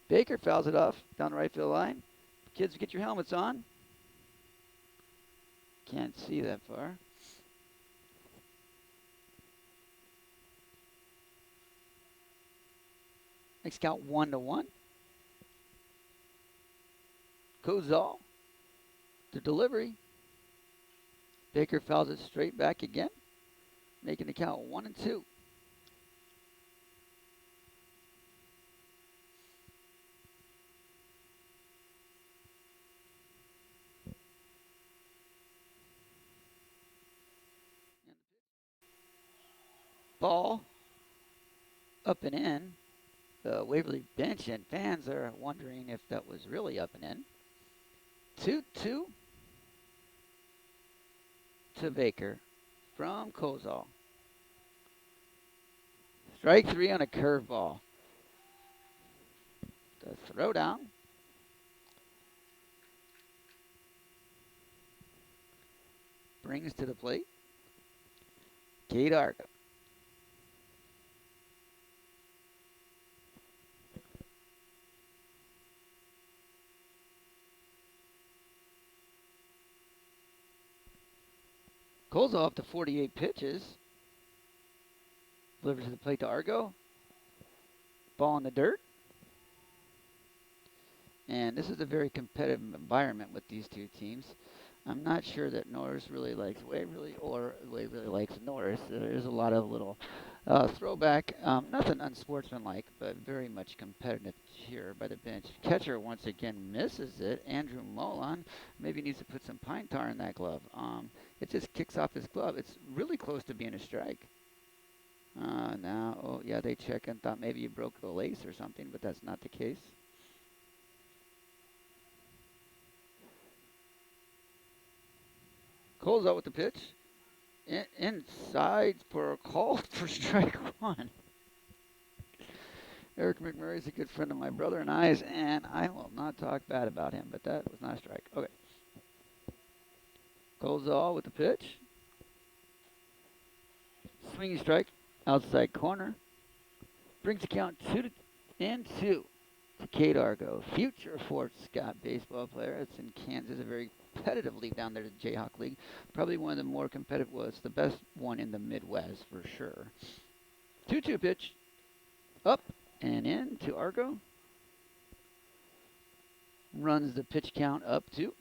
Baker fouls it off down the right field line. Kids, get your helmets on. Can't see that far. Makes count 1-1. Kozal. The delivery. Baker fouls it straight back again, making the count 1-2. Ball up and in. The Waverly bench and fans are wondering if that was really up and in. 2-2 to Baker from Kozol. Strike 3 on a curveball. The throw down. Brings to the plate. Kate Argo. Kozol up to 48 pitches. Delivers to the plate to Argo. Ball in the dirt. And this is a very competitive environment with these two teams. I'm not sure that Norris really likes Waverly or Waverly likes Norris. There's a lot of little throwback, nothing unsportsmanlike, but very much competitive here by the bench. Catcher once again misses it. Andrew Molon maybe needs to put some pine tar in that glove. It just kicks off his glove. It's really close to being a strike. Now, oh yeah, they check and thought maybe you broke the lace or something, but that's not the case. Cole's out with the pitch. Inside for a call for strike 1. Eric McMurray is a good friend of my brother and I's, and I will not talk bad about him, but that was not a strike. Okay. Kozol with the pitch. Swinging strike. Outside corner. Brings the count 2-2 to Kate Argo. Future Fort Scott baseball player. It's in Kansas, a very competitive league down there, the Jayhawk League. Probably one of the more competitive, well, it's the best one in the Midwest for sure. 2-2 pitch. Up and in to Argo. Runs the pitch count up to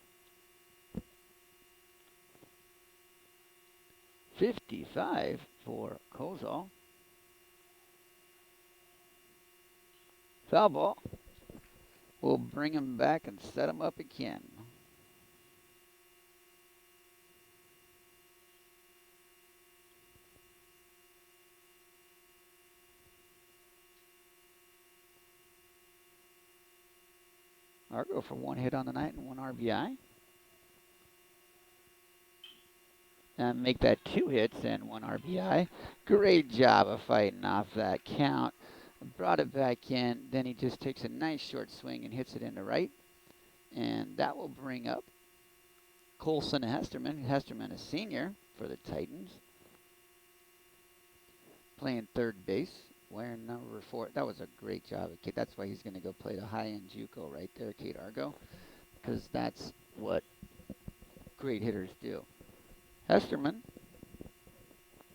55 for Kozol. Foul ball. We'll bring him back and set him up again. Argo for 1 hit on the night and 1 RBI. And make that 2 hits and 1 RBI. Great job of fighting off that count. Brought it back in. Then he just takes a nice short swing and hits it into right. And that will bring up Colson Hesterman. Hesterman, a senior for the Titans. Playing third base. Wearing number 4. That was a great job. That's why he's going to go play the high-end JUCO right there, Kate Argo. Because that's what great hitters do. Hesterman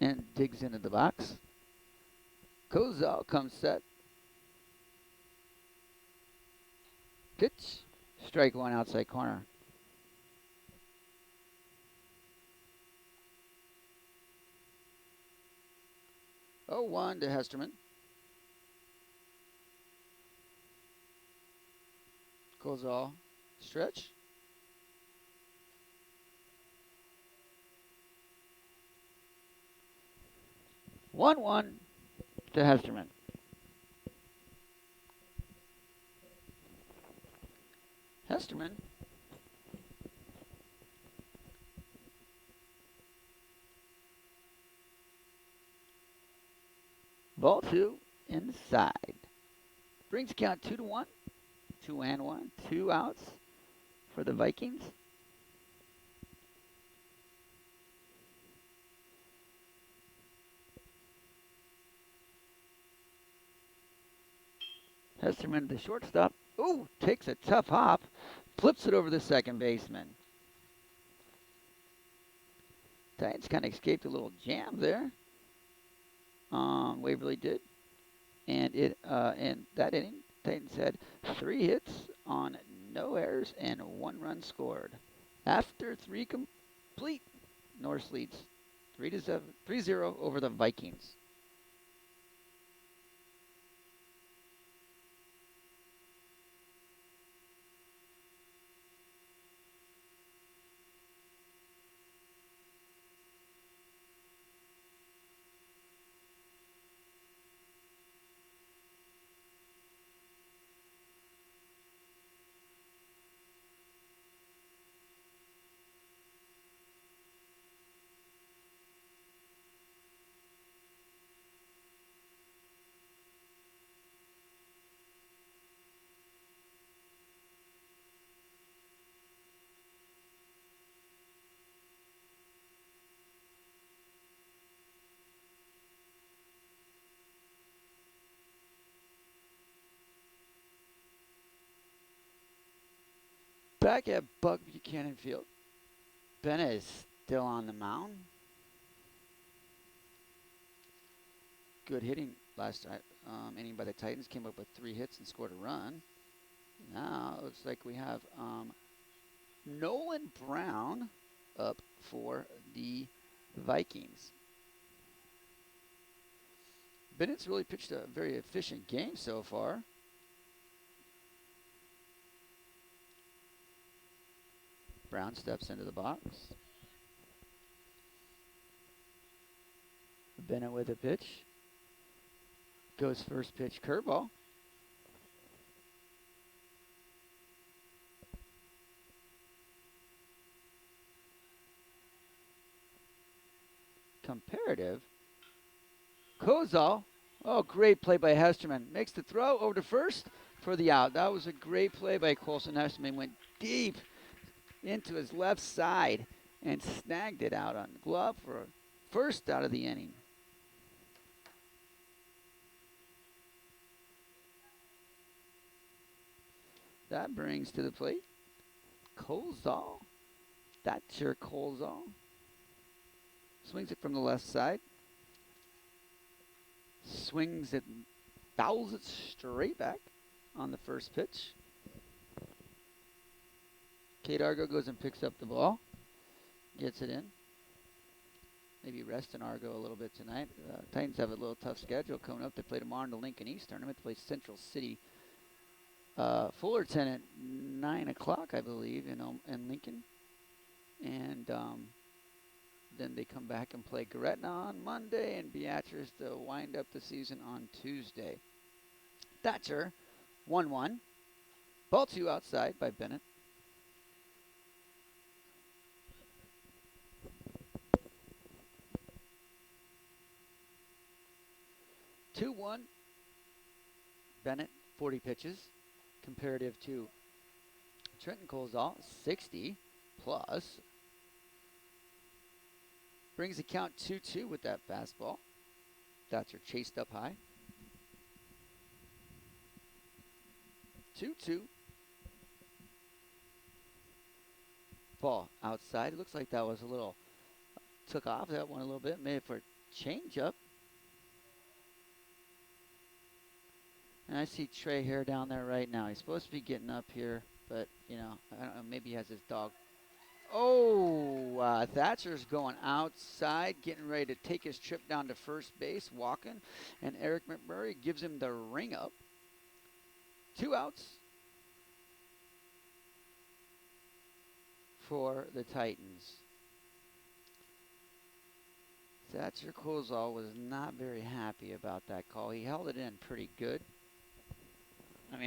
and digs into the box. Kozol comes set. Pitch. Strike 1 outside corner. Oh, 1 to Hesterman. Kozol stretch. One to Hesterman. Hesterman ball 2 inside. Brings the count 2-1. 2-1. 2 outs for the Vikings. Hesterman, the shortstop, takes a tough hop, flips it over the second baseman. Titans kind of escaped a little jam there. Waverly did. And in that inning, Titans had 3 hits on no errors and 1 run scored. After 3 complete, Norris leads 3-0 over the Vikings. Back at Buck Buchanan Field, Bennett is still on the mound. Good hitting last inning by the Titans. Came up with 3 hits and scored a run. Now it looks like we have Nolan Brown up for the Vikings. Bennett's really pitched a very efficient game so far. Brown steps into the box. Bennett with a pitch. Goes first pitch, curveball. Comparative. Kozal. Oh, great play by Hesterman. Makes the throw over to first for the out. That was a great play by Colson Hesterman. Went deep into his left side and snagged it out on the glove for first out of the inning. That brings to the plate Kozal. That's your Kozal. Swings it from the left side. Swings it, fouls it straight back on the first pitch. Kate Argo goes and picks up the ball. Gets it in. Maybe resting Argo a little bit tonight. Titans have a little tough schedule coming up. They play tomorrow in the Lincoln East tournament. They play Central City Fullerton at 9 o'clock, I believe, in Lincoln. And then they come back and play Gretna on Monday and Beatrice to wind up the season on Tuesday. Thatcher, 1-1. Ball 2 outside by Bennett. Bennett, 40 pitches, comparative to Trenton Colzall, 60 plus. Brings the count 2-2 with that fastball. Thatcher chased up high. 2-2. Ball outside. It looks like that was a little, took off that one a little bit, made it for a changeup. And I see Trey Hare down there right now. He's supposed to be getting up here, but, I don't know, maybe he has his dog. Oh, Thatcher's going outside, getting ready to take his trip down to first base, walking. And Eric McMurray gives him the ring up. 2 outs for the Titans. Thatcher Kozal was not very happy about that call. He held it in pretty good.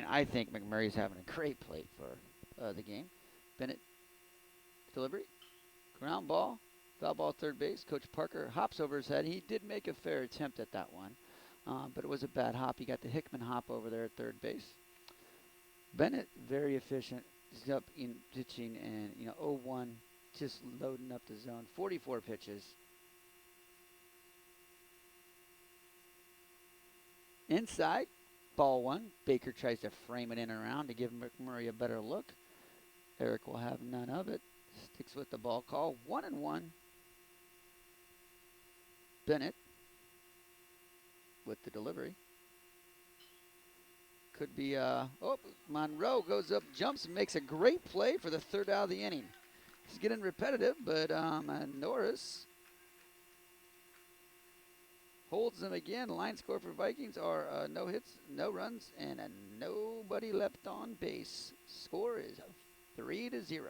I think McMurray's having a great plate for the game. Bennett, delivery, ground ball, foul ball third base. Coach Parker hops over his head. He did make a fair attempt at that one, but it was a bad hop. He got the Hickman hop over there at third base. Bennett, very efficient. He's up in pitching and, 0-1, just loading up the zone. 44 pitches. Inside. Ball 1. Baker tries to frame it in and around to give McMurray a better look. Eric will have none of it. Sticks with the ball call. 1-1. Bennett with the delivery. Could be, Monroe goes up, jumps, and makes a great play for the third out of the inning. He's getting repetitive, but Norris holds them again. Line score for Vikings are no hits, no runs, and nobody left on base. Score is 3-0.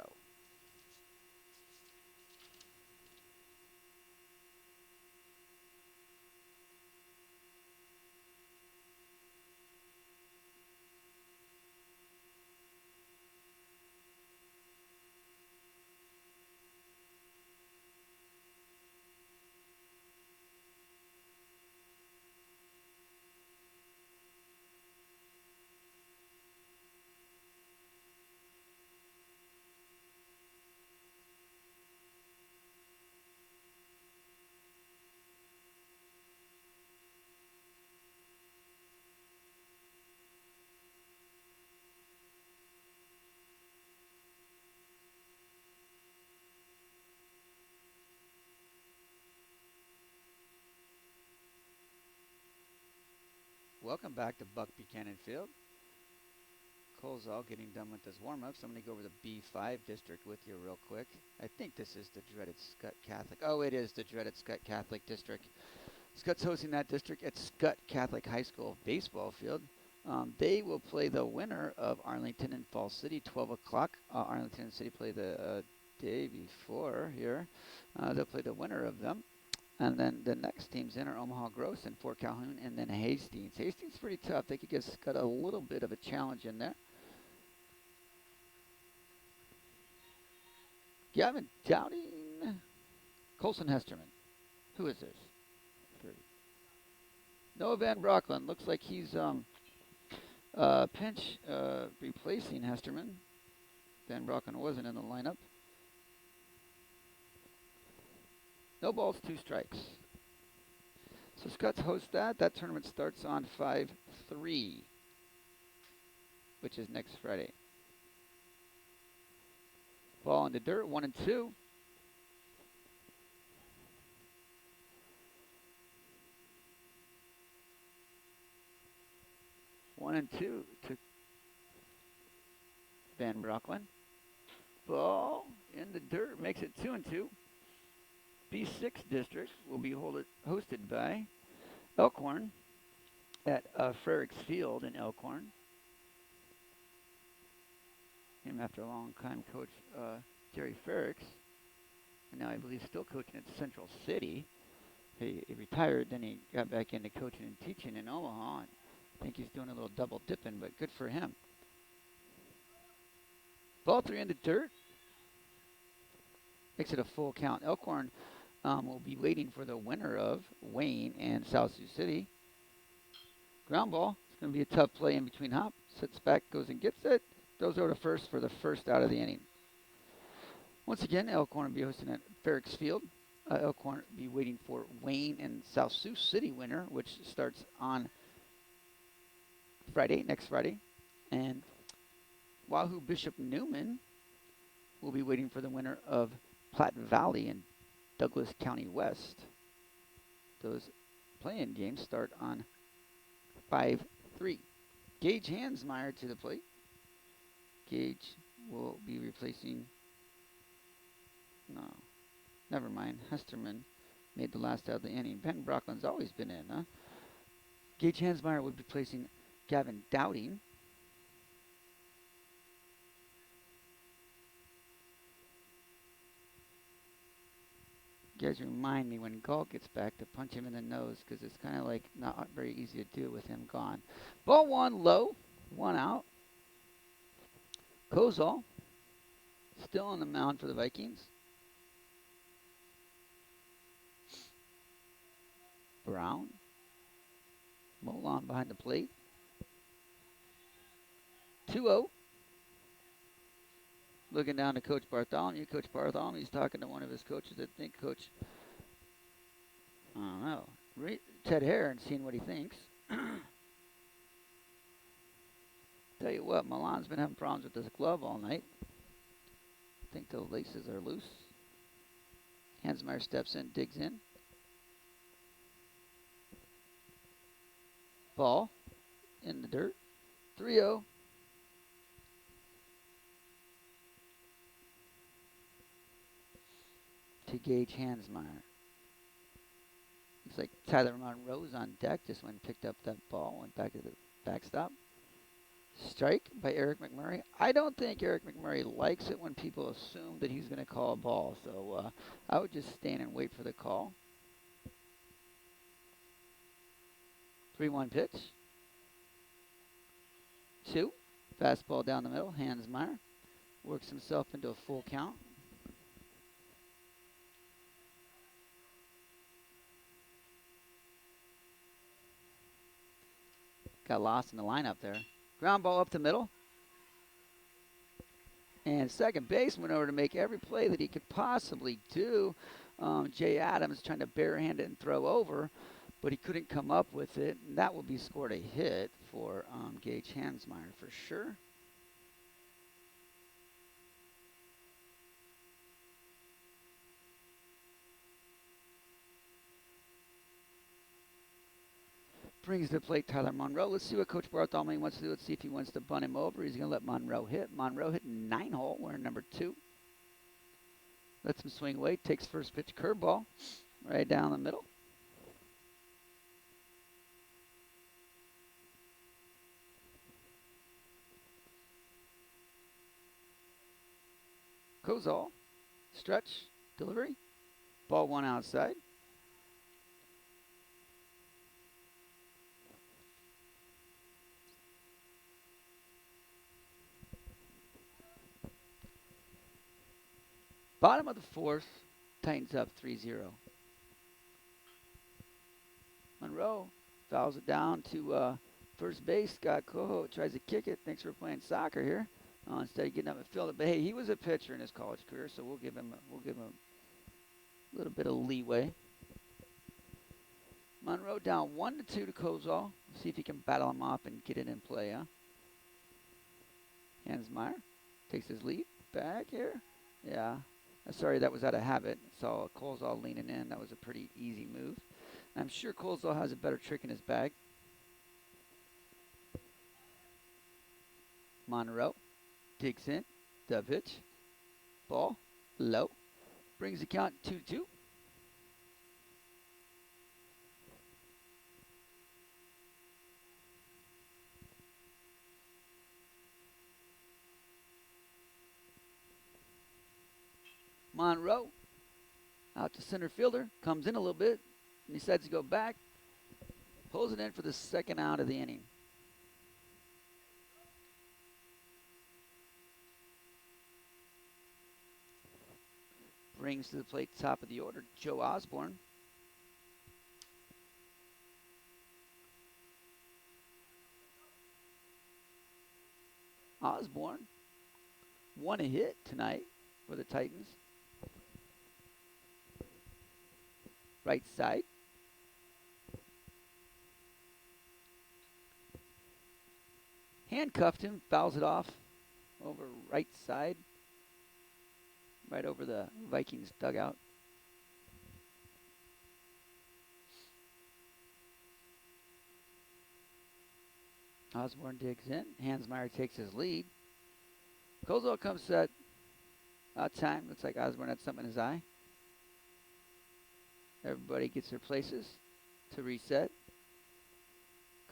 Welcome back to Buck Buchanan Field. Cole's all getting done with his warm-ups. I'm going to go over the B5 district with you real quick. I think this is the dreaded Scott Catholic. Oh, it is the dreaded Scott Catholic district. Scott's hosting that district at Scott Catholic High School baseball field. They will play the winner of Arlington and Falls City, 12 o'clock. Arlington and City play the day before here. They'll play the winner of them. And then the next teams in are Omaha Gross and Fort Calhoun, and then Hastings. Hastings is pretty tough. They could get got a little bit of a challenge in there. Gavin Dowding. Colson Hesterman. Who is this? 30. Noah Van Brocklin. Looks like he's pinch replacing Hesterman. Van Brocklin wasn't in the lineup. No balls, 2 strikes. So Scott's host that. That tournament starts on 5/3, which is next Friday. Ball in the dirt, 1-2. One and two to Van Brocklin. Ball in the dirt makes it 2-2. B6 district will be hosted by Elkhorn at Frericks Field in Elkhorn. Him after a long time coach Jerry Frericks, and now I believe still coaching at Central City. He retired, then he got back into coaching and teaching in Omaha. And I think he's doing a little double dipping, but good for him. Ball 3 in the dirt. Makes it a full count. Elkhorn will be waiting for the winner of Wayne and South Sioux City. Ground ball. It's going to be a tough play in between hop. Sits back, goes and gets it. Throws over to first for the first out of the inning. Once again, Elkhorn will be hosting at Frericks Field. Elkhorn will be waiting for Wayne and South Sioux City winner, which starts on Friday, next Friday. And Wahoo Bishop Newman will be waiting for the winner of Platte Valley and Douglas County West. Those playing games start on 5/3. Gage Hansmeyer to the plate. Gage will be replacing, no, never mind. Hesterman made the last out of the inning. Ben Brocklin's always been in, huh? Gage Hansmeyer will be replacing Gavin Dowding. You guys remind me when Galt gets back to punch him in the nose because it's kind of like not very easy to do with him gone. Ball 1 low, 1 out. Kozol still on the mound for the Vikings. Brown. Molon behind the plate. 2-0. Looking down to Coach Bartholomew. Coach Bartholomew's talking to one of his coaches. I think Coach, I don't know, Ted Hare, and seeing what he thinks. Tell you what, Milan's been having problems with his glove all night. I think the laces are loose. Hansmeyer steps in, digs in. Ball in the dirt. 3-0. To Gage Hansmeyer. Looks like Tyler Monroe's on deck. Just went and picked up that ball, went back to the backstop. Strike by Eric McMurray. I don't think Eric McMurray likes it when people assume that he's going to call a ball, so I would just stand and wait for the call. 3-1 pitch. 2. Fastball down the middle. Hansmeyer works himself into a full count. Got lost in the lineup there. Ground ball up the middle. And second base went over to make every play that he could possibly do. Jay Adams trying to barehand it and throw over, but he couldn't come up with it. And that will be scored a hit for Gage Hansmeyer for sure. Brings to the plate Tyler Monroe. Let's see what Coach Bartholomew wants to do. Let's see if he wants to bunt him over. He's going to let Monroe hit. Monroe hit 9-hole. We're in number 2. Lets him swing away. Takes first pitch curveball right down the middle. Kozol. Stretch. Delivery. Ball 1 outside. Bottom of the 4th. Titans up 3-0. Monroe fouls it down to first base. Scott Coho tries to kick it. Thanks for playing soccer here. Instead of getting up and fielding. But hey, he was a pitcher in his college career, so we'll give him a little bit of leeway. Monroe down 1-2 to Kozol. See if he can battle him off and get it in play, huh? Hansmeyer takes his lead. Back here. Yeah. Sorry, that was out of habit. Saw Kozol leaning in. That was a pretty easy move. I'm sure Kozol has a better trick in his bag. Monroe digs in. The pitch. Ball. Low. Brings the count 2-2. Monroe out to center fielder. Comes in a little bit. And decides to go back. Pulls it in for the second out of the inning. Brings to the plate top of the order, Joe Osborne. Osborne won a hit tonight for the Titans. Right side. Handcuffed him, fouls it off over right side. Right over the Vikings dugout. Osborne digs in. Hansmeyer takes his lead. Kozol comes set. About time. Looks like Osborne had something in his eye. Everybody gets their places to reset.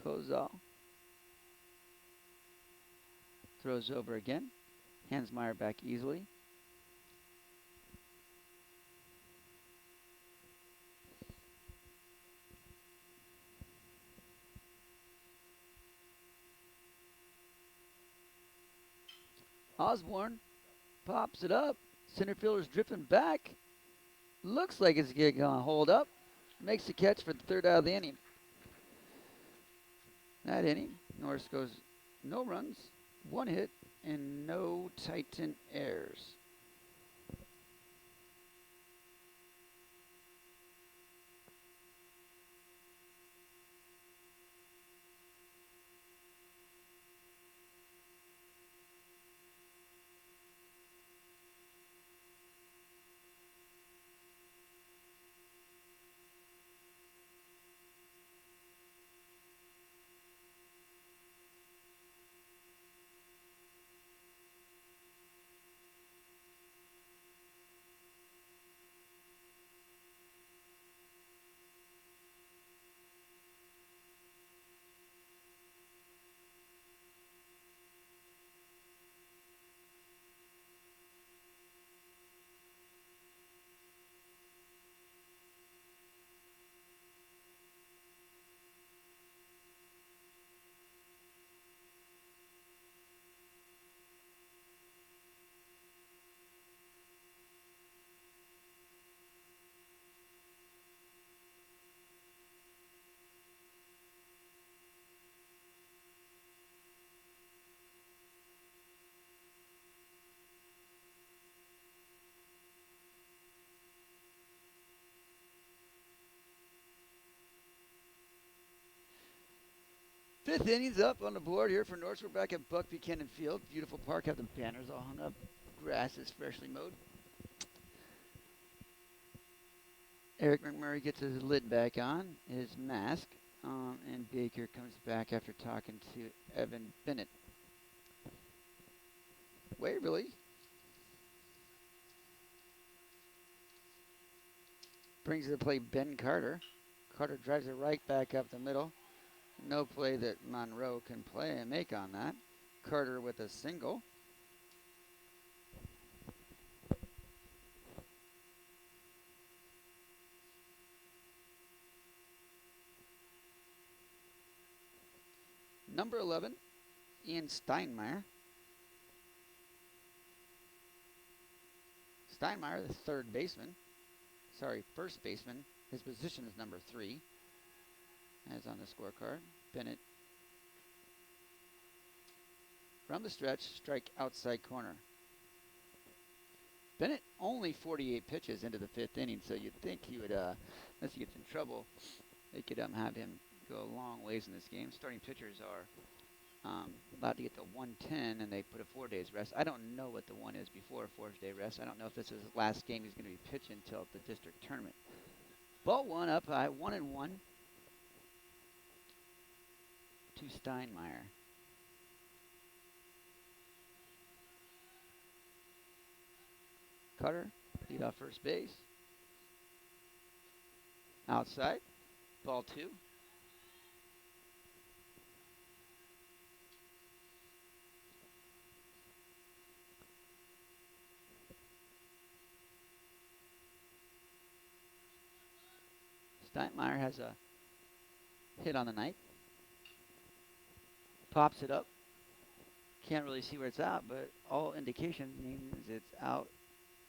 Kozol throws over again. Hansmeyer back easily. Osborne pops it up. Center fielder's drifting back. Looks like it's going to hold up. Makes the catch for the third out of the inning. That inning, Norris goes no runs, 1 hit, and no Titan errors. Fifth inning's up on the board here for Norris. We're back at Buck Buchanan Field. Beautiful park. Have the banners all hung up. Grass is freshly mowed. Eric McMurray gets his lid back on, his mask. And Baker comes back after talking to Evan Bennett. Waverly brings to the plate Ben Carter. Carter drives it right back up the middle. No play that Monroe can play and make on that. Carter with a single. Number 11, Ian Steinmeier. Steinmeier, the third baseman. Sorry, first baseman. His position is number 3, as on the scorecard. Bennett from the stretch, strike outside corner. Bennett only 48 pitches into the 5th inning, so you'd think he would, unless he gets in trouble, they could have him go a long ways in this game. Starting pitchers are allowed to get to 110, and they put a 4 days rest. I don't know what the one is before a 4-day rest. I don't know if this is his last game he's going to be pitching until the district tournament. Ball 1 up high, 1-1 to Steinmeier. Carter, lead off first base. Outside, ball 2. Steinmeier has a hit on the night. Pops it up. Can't really see where it's at, but all indications means it's out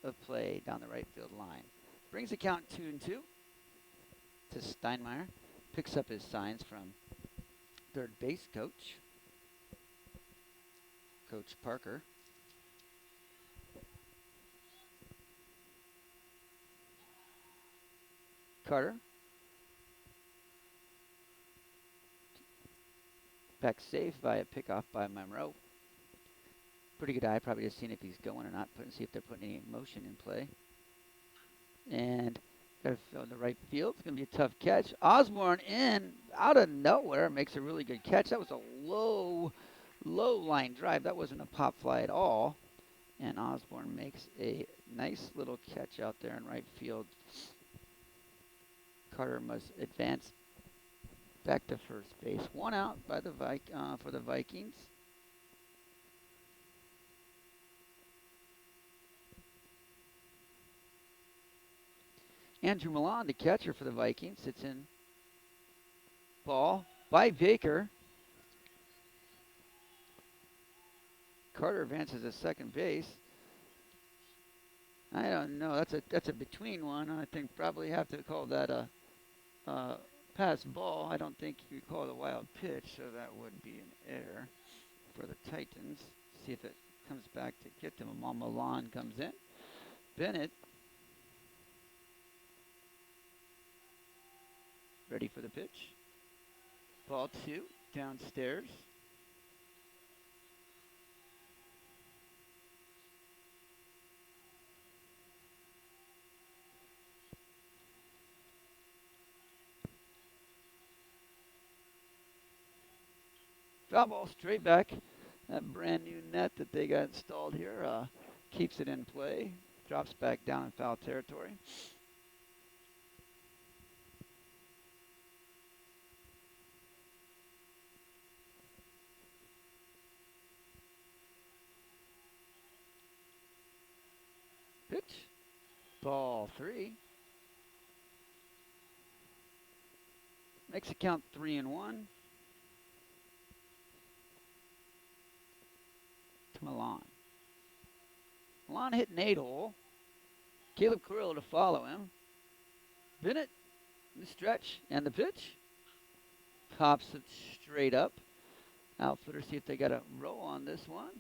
of play down the right field line. Brings the count 2-2 to Steinmeier. Picks up his signs from third base coach, Coach Parker. Carter. Back safe by a pickoff by Monroe. Pretty good eye, probably just seeing if he's going or not, see if they're putting any motion in play. And got to fill in the right field. It's going to be a tough catch. Osborne in, out of nowhere, makes a really good catch. That was a low line drive. That wasn't a pop fly at all. And Osborne makes a nice little catch out there in right field. Carter must advance back to first base. 1 out by the for the Vikings. Andrew Milan, the catcher for the Vikings, sits in. Ball by Baker. Carter advances to second base. I don't know. That's a between one. I think probably have to call that a pass ball. I don't think you call it a wild pitch, so that would be an error for the Titans. See if it comes back to get them. Milan comes in. Bennett ready for the pitch. Ball 2 downstairs. Foul ball straight back. That brand new net that they got installed here keeps it in play. Drops back down in foul territory. Pitch. Ball 3. Makes it count 3-1. To Milan. Milan hit an 8-hole. Caleb Carrillo to follow him. Bennett, the stretch, and the pitch. Pops it straight up. Outfitter, see if they got a roll on this one.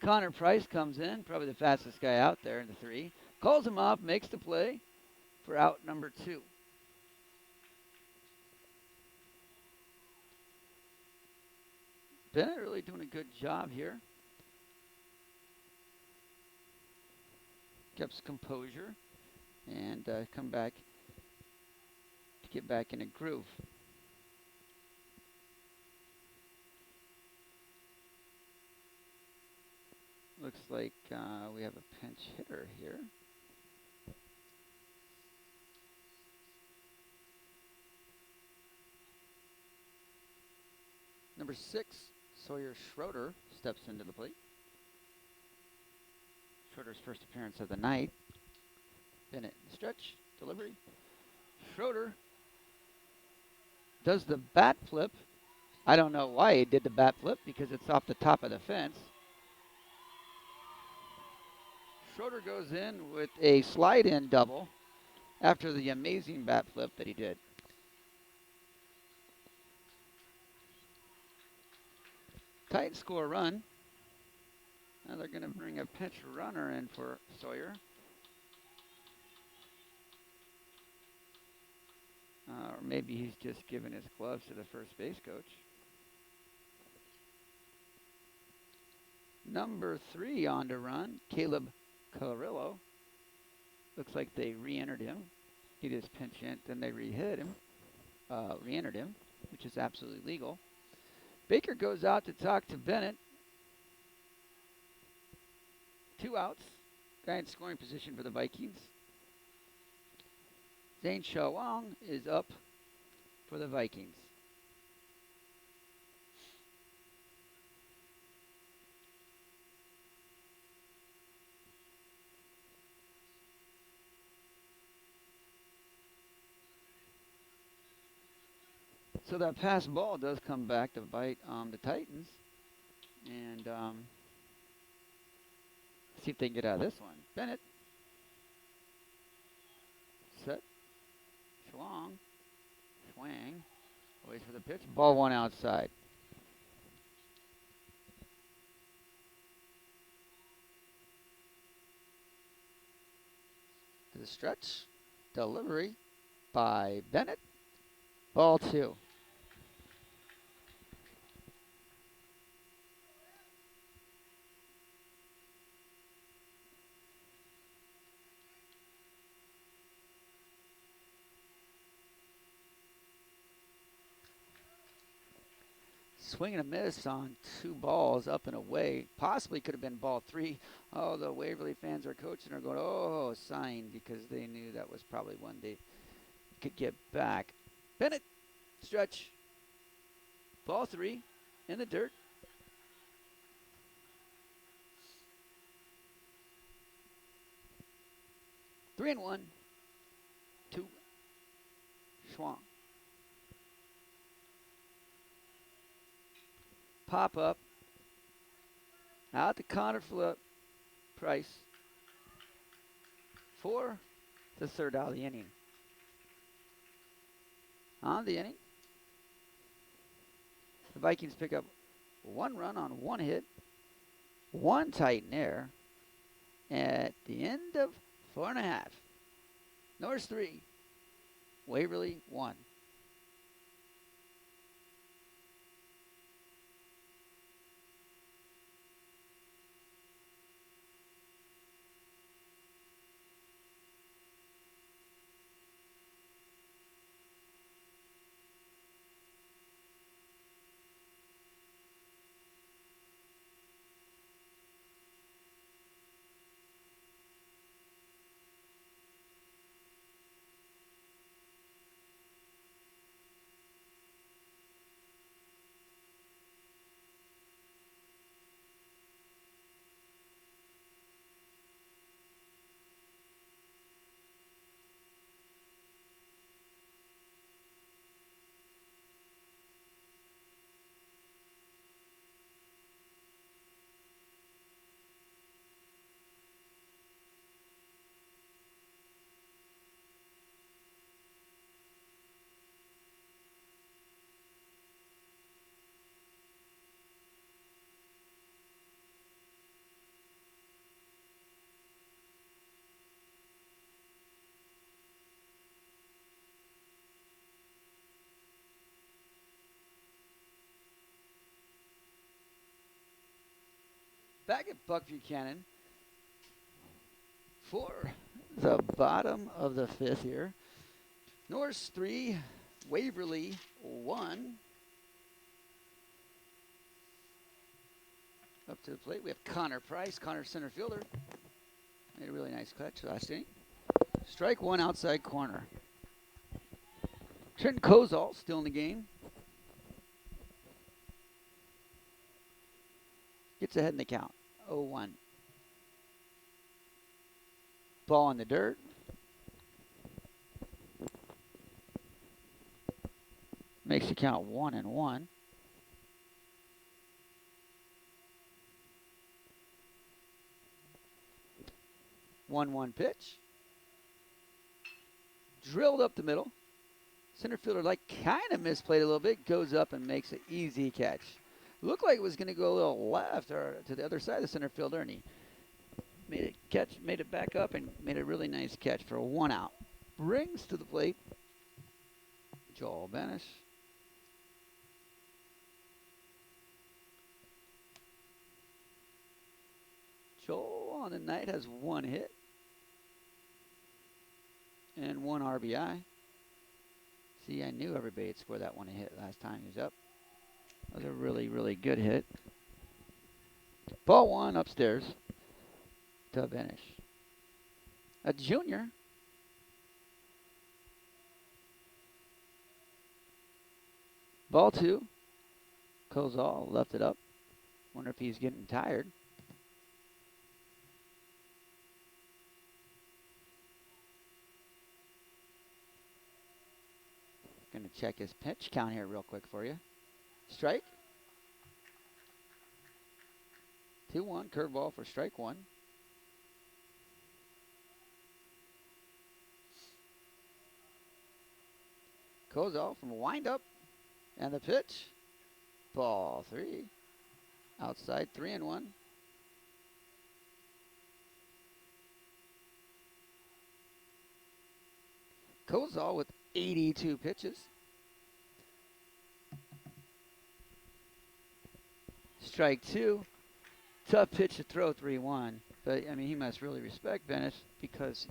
Connor Price comes in, probably the fastest guy out there in the 3. Calls him off, makes the play for out number 2. Bennett really doing a good job here. Keeps composure and come back to get back in a groove. looks like we have a pinch hitter here. Number 6, Sawyer Schroeder, steps into the plate. Schroeder's first appearance of the night. Bennett, stretch, delivery. Schroeder does the bat flip. I don't know why he did the bat flip because it's off the top of the fence. Schroeder goes in with a slide-in double after the amazing bat flip that he did. Titans score a run. Now they're going to bring a pinch runner in for Sawyer. Or maybe he's just giving his gloves to the first base coach. Number 3 on to run, Caleb Carrillo. Looks like they re-entered him. He just pinch hit, then they re-entered him, which is absolutely legal. Baker goes out to talk to Bennett. 2 outs. Guy in scoring position for the Vikings. Zane Shawang is up for the Vikings. So that pass ball does come back to bite the Titans. And see if they can get out of this one. Bennett. Set. Schwang. Schwang. Waits for the pitch. Ball 1 outside. To the stretch. Delivery by Bennett. Ball 2. Swing and a miss on 2 balls up and away. Possibly could have been ball 3. Oh, the Waverly fans are coaching are going, oh, sign, because they knew that was probably one they could get back. Bennett, stretch. Ball 3 in the dirt. Three and 1. 2. Schwang. Pop up. Out the counter flip. Price. For the 3rd out of the inning. On the inning, the Vikings pick up 1 run on 1 hit, 1 Titan error. At the end of 4.5, Norris 3, Waverly 1. Back at Buck Buchanan for the bottom of the 5th here. Norris 3, Waverly 1. Up to the plate, we have Connor Price, Connor center fielder. Made a really nice catch last inning. Strike one outside corner. Trenton Kozol still in the game. Gets ahead in the count. 0-1. Ball in the dirt. Makes the count 1-1. One pitch. Drilled up the middle. Center fielder kind of misplayed a little bit. Goes up and makes an easy catch. Looked like it was going to go a little left or to the other side of the center fielder, and he made it back up and made a really nice catch for a 1 out. Brings to the plate Joel Benish. Joel on the night has 1 hit and 1 RBI. See, I knew everybody would score that 1 hit last time he was up. That was a really, really good hit. Ball 1 upstairs to Benish. A junior. Ball 2. Kozol left it up. Wonder if he's getting tired. Going to check his pitch count here real quick for you. Strike. 2-1, curveball for strike 1. Kozol from a windup. And the pitch. Ball 3. Outside 3-1. Kozol with 82 pitches. Strike 2. Tough pitch to throw 3-1. But, I mean, he must really respect Benish because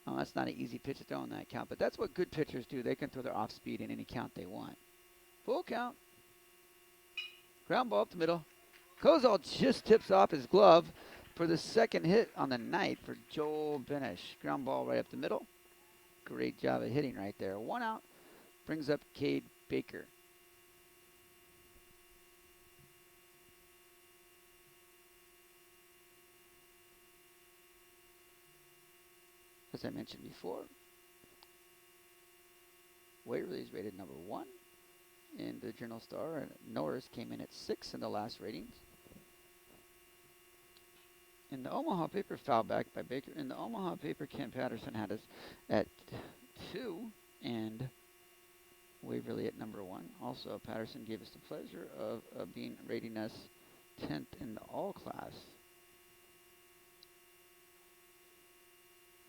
that's not an easy pitch to throw in that count. But that's what good pitchers do. They can throw their off speed in any count they want. Full count. Ground ball up the middle. Kozol just tips off his glove for the second hit on the night for Joel Benish. Ground ball right up the middle. Great job of hitting right there. 1 out. Brings up Cade Baker. As I mentioned before, Waverly is rated number 1 in the Journal Star, and Norris came in at 6 in the last ratings. In the Omaha paper, foul back by Baker. In the Omaha paper, Ken Patterson had us at 2 and Waverly at number 1. Also, Patterson gave us the pleasure of rating us 10th in the all class.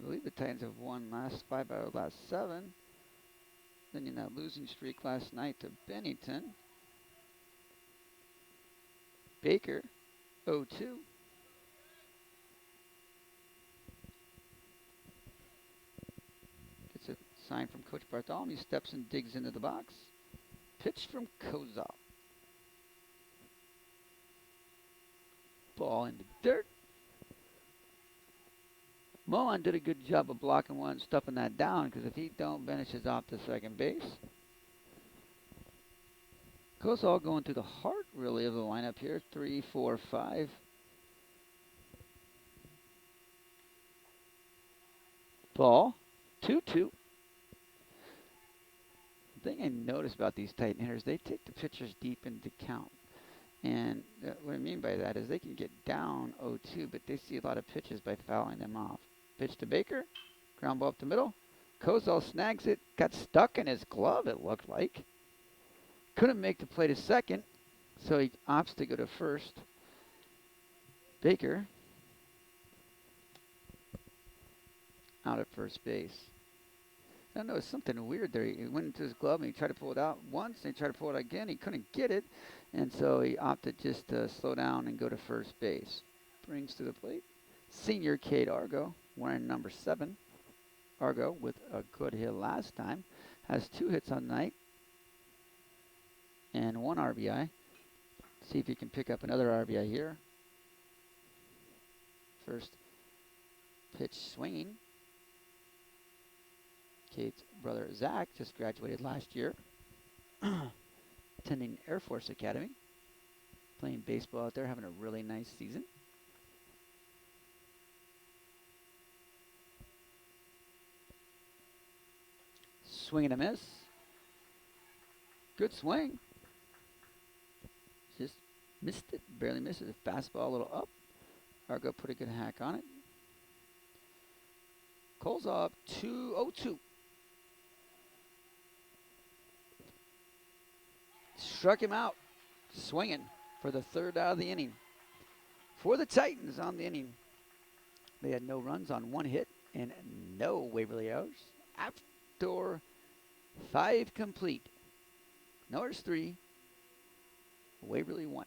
I believe the Titans have won last 5 out of the last 7. Then in that losing streak last night to Bennington. Baker, 0-2. Gets a sign from Coach Bartholomew, steps and digs into the box. Pitch from Kozol. Ball in the dirt. Mullen did a good job of blocking one, stuffing that down, because if he don't, Benish is off to second base. Kozol going to the heart, really, of the lineup here. 3, 4, 5. Ball. 2-2. The thing I noticed about these Titan hitters, they take the pitchers deep into count. And what I mean by that is they can get down 0-2, but they see a lot of pitches by fouling them off. Pitch to Baker. Ground ball up the middle. Kozol snags it. Got stuck in his glove, it looked like. Couldn't make the play to second, so he opts to go to first. Baker out at first base. I don't know, it's something weird there. He went into his glove and he tried to pull it out once, and he tried to pull it again. He couldn't get it, and so he opted just to slow down and go to first base. Brings to the plate senior Cade Argo, wearing number 7. Argo, with a good hit last time, has 2 hits on the night and 1 RBI. See if he can pick up another RBI here. First pitch swinging. Kate's brother Zach just graduated last year, attending Air Force Academy, playing baseball out there, having a really nice season. Swing and a miss. Good swing. Just missed it, barely missed it. A fastball a little up. Argo put a good hack on it. Cole's up 2-0-2. Struck him out, swinging for the third out of the inning. For the Titans on the inning, they had no runs on one hit and no Waverly errors. After 5 complete, Norris 3, Waverly 1.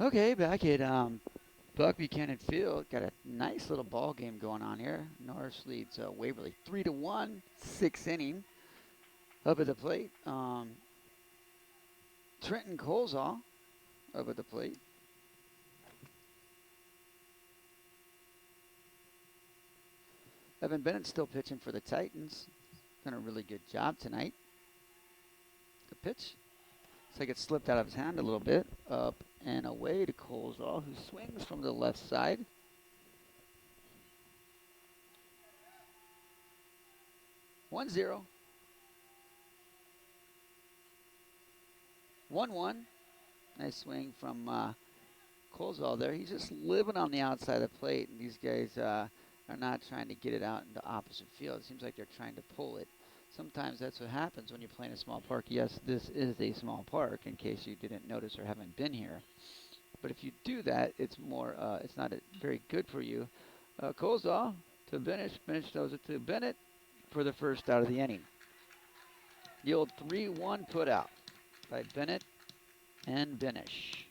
Okay, back at Buck Buchanan Field, got a nice little ball game going on here. Norris leads Waverly 3-1, 6th inning. Up at the plate, Trenton Colesall up at the plate. Evan Bennett still pitching for the Titans. Done a really good job tonight. The pitch. Looks like it slipped out of his hand a little bit. Up and away to Colesall, who swings from the left side. One zero. 1-1. Nice swing from Colesall there. He's just living on the outside of the plate, and these guys are not trying to get it out into opposite field. It seems like they're trying to pull it. Sometimes that's what happens when you play in a small park. Yes, this is a small park, in case you didn't notice or haven't been here. But if you do that, it's more. It's not very good for you. Colesall to Bennett. Bennett throws it to Bennett for the first out of the inning. The old 3-1 put out by Bennett and Benish.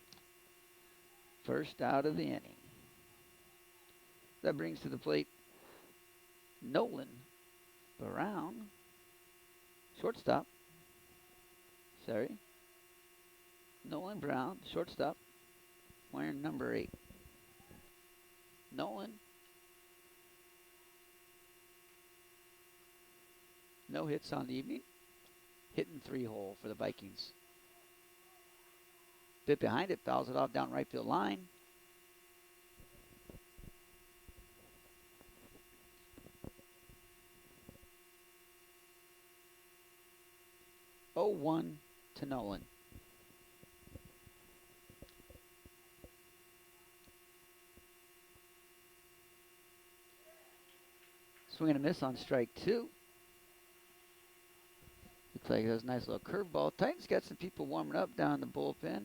First out of the inning. That brings to the plate Nolan Brown, shortstop. Sorry. Nolan Brown, shortstop, wearing number 8. Nolan. No hits on the evening. Hitting 3-hole for the Vikings. Bit behind it, fouls it off down right field line. Oh, 1 to Nolan. Swing and a miss on strike 2. Looks like it was a nice little curveball. Titans got some people warming up down in the bullpen.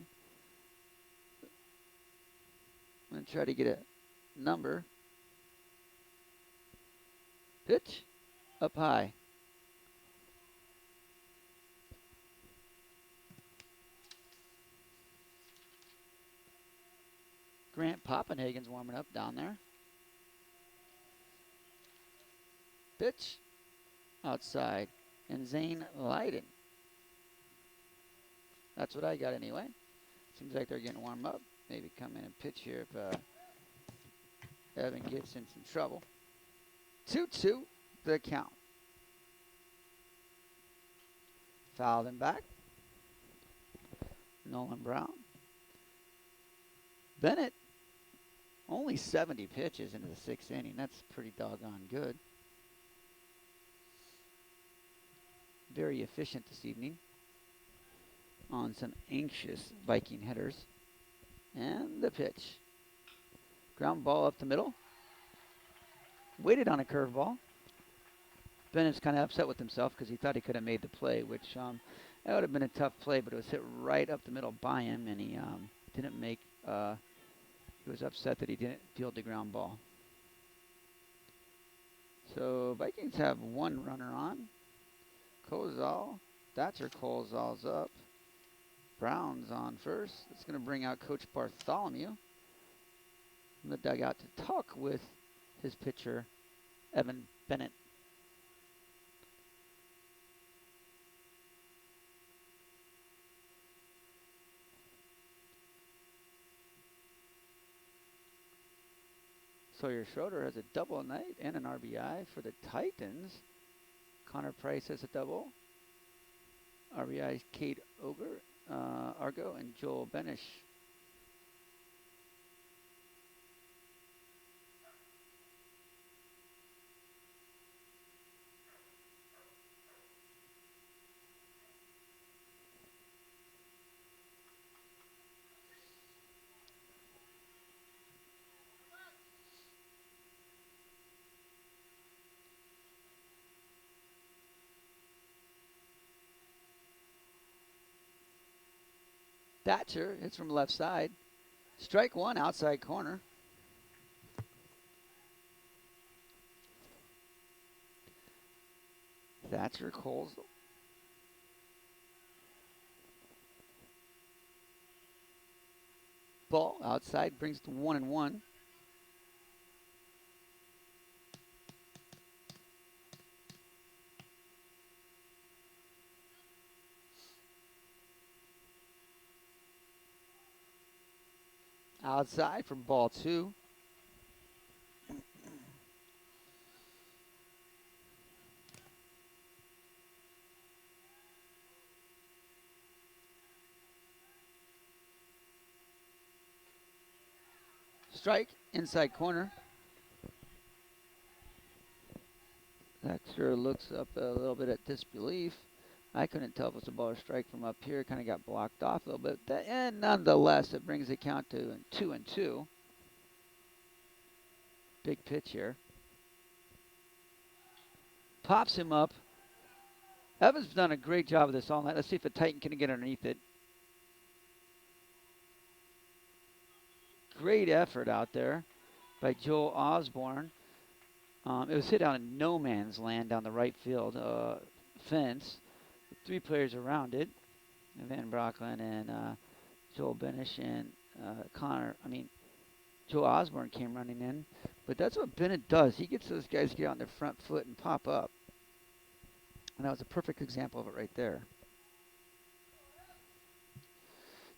I'm going to try to get a number. Pitch up high. Grant Poppenhagen's warming up down there. Pitch outside, and Zane Leiden. That's what I got anyway. Seems like they're getting warm up. Maybe come in and pitch here if Evan gets in some trouble. 2-2 the count. Fouled him back. Nolan Brown. Bennett, only 70 pitches into the 6th inning. That's pretty doggone good. Very efficient this evening on some anxious Viking hitters. And the pitch. Ground ball up the middle. Waited on a curveball. Bennett's kind of upset with himself because he thought he could have made the play, which that would have been a tough play, but it was hit right up the middle by him, and he didn't make. He was upset that he didn't field the ground ball. So Vikings have one runner on. Kozal, Thatcher Kozal's up. Brown's on first. It's going to bring out Coach Bartholomew from the dugout to talk with his pitcher, Evan Bennett. Sawyer Schroeder has a double night and an RBI for the Titans. Connor Price has a double. RBIs Cade Argo, and Joel Benish. Thatcher hits from left side. Strike one, outside corner. Thatcher calls. Ball outside, brings to 1-1. Outside for ball 2. Strike, inside corner. Thatcher looks up a little bit at disbelief. I couldn't tell if it was a ball or strike from up here. Kind of got blocked off a little bit. And nonetheless, it brings the count to 2-2. Big pitch here. Pops him up. Evans done a great job of this all night. Let's see if a Titan can get underneath it. Great effort out there by Joel Osborne. It was hit out in no man's land down the right field fence. With 3 players around it. Van Brocklin and Joel Benish and Joe Osborne came running in. But that's what Bennett does. He gets those guys to get on their front foot and pop up. And that was a perfect example of it right there.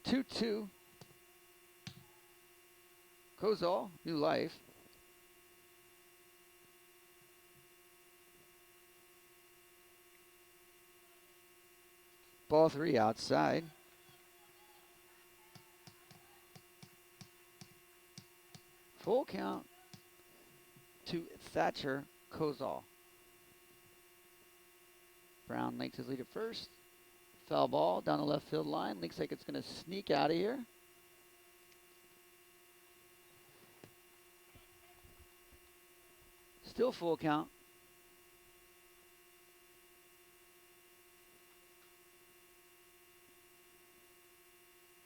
2-2. Kozal, new life. Ball 3 outside. Full count to Thatcher Kozal. Brown makes his lead at first. Foul ball down the left field line. Looks like it's going to sneak out of here. Still full count.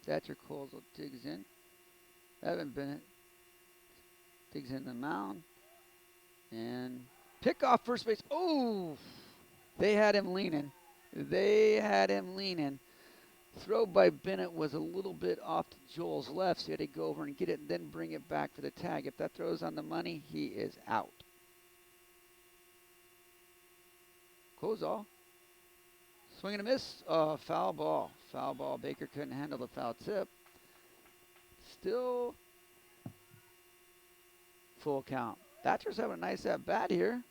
Thatcher Kozal digs in. Evan Bennett digs in the mound. And pick off first base. Oh! They had him leaning. Throw by Bennett was a little bit off to Joel's left, so he had to go over and get it and then bring it back for the tag. If that throws on the money, he is out. Hozall. Swing and a miss. Foul ball. Foul ball. Baker couldn't handle the foul tip. Still full count. Thatcher's having a nice at bat here.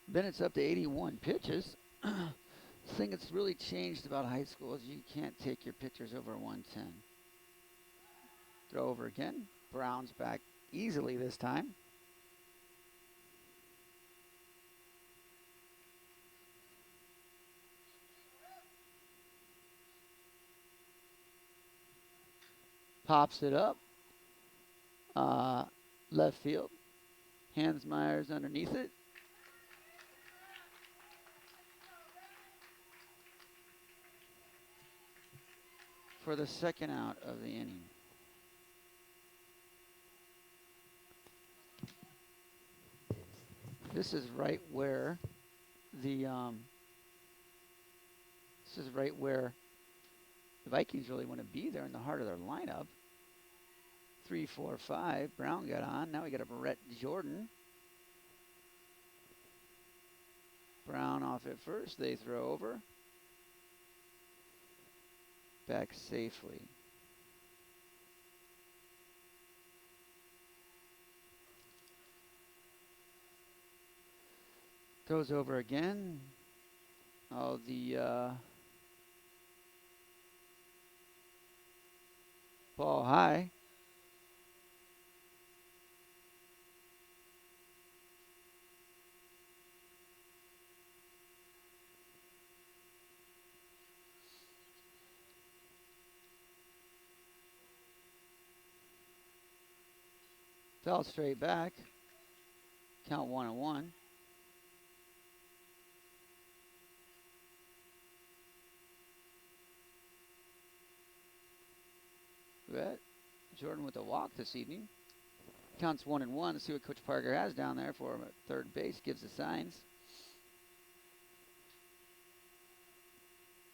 Bennett's up to 81 pitches. The thing that's really changed about high school is you can't take your pitchers over 110. Throw over again. Brown's back easily this time. Pops it up. Left field. Hansmeyer's underneath it. For the second out of the inning. This is right where the Vikings really want to be there in the heart of their lineup. 3, 4, 5. Brown got on. Now we got a Brett Jordan. Brown off at first. They throw over. Back safely. Throws over again. Oh, the ball high. Fell straight back. Count 1-1. Brett Jordan with a walk this evening. Counts 1-1. Let's see what Coach Parker has down there for him at third base. Gives the signs.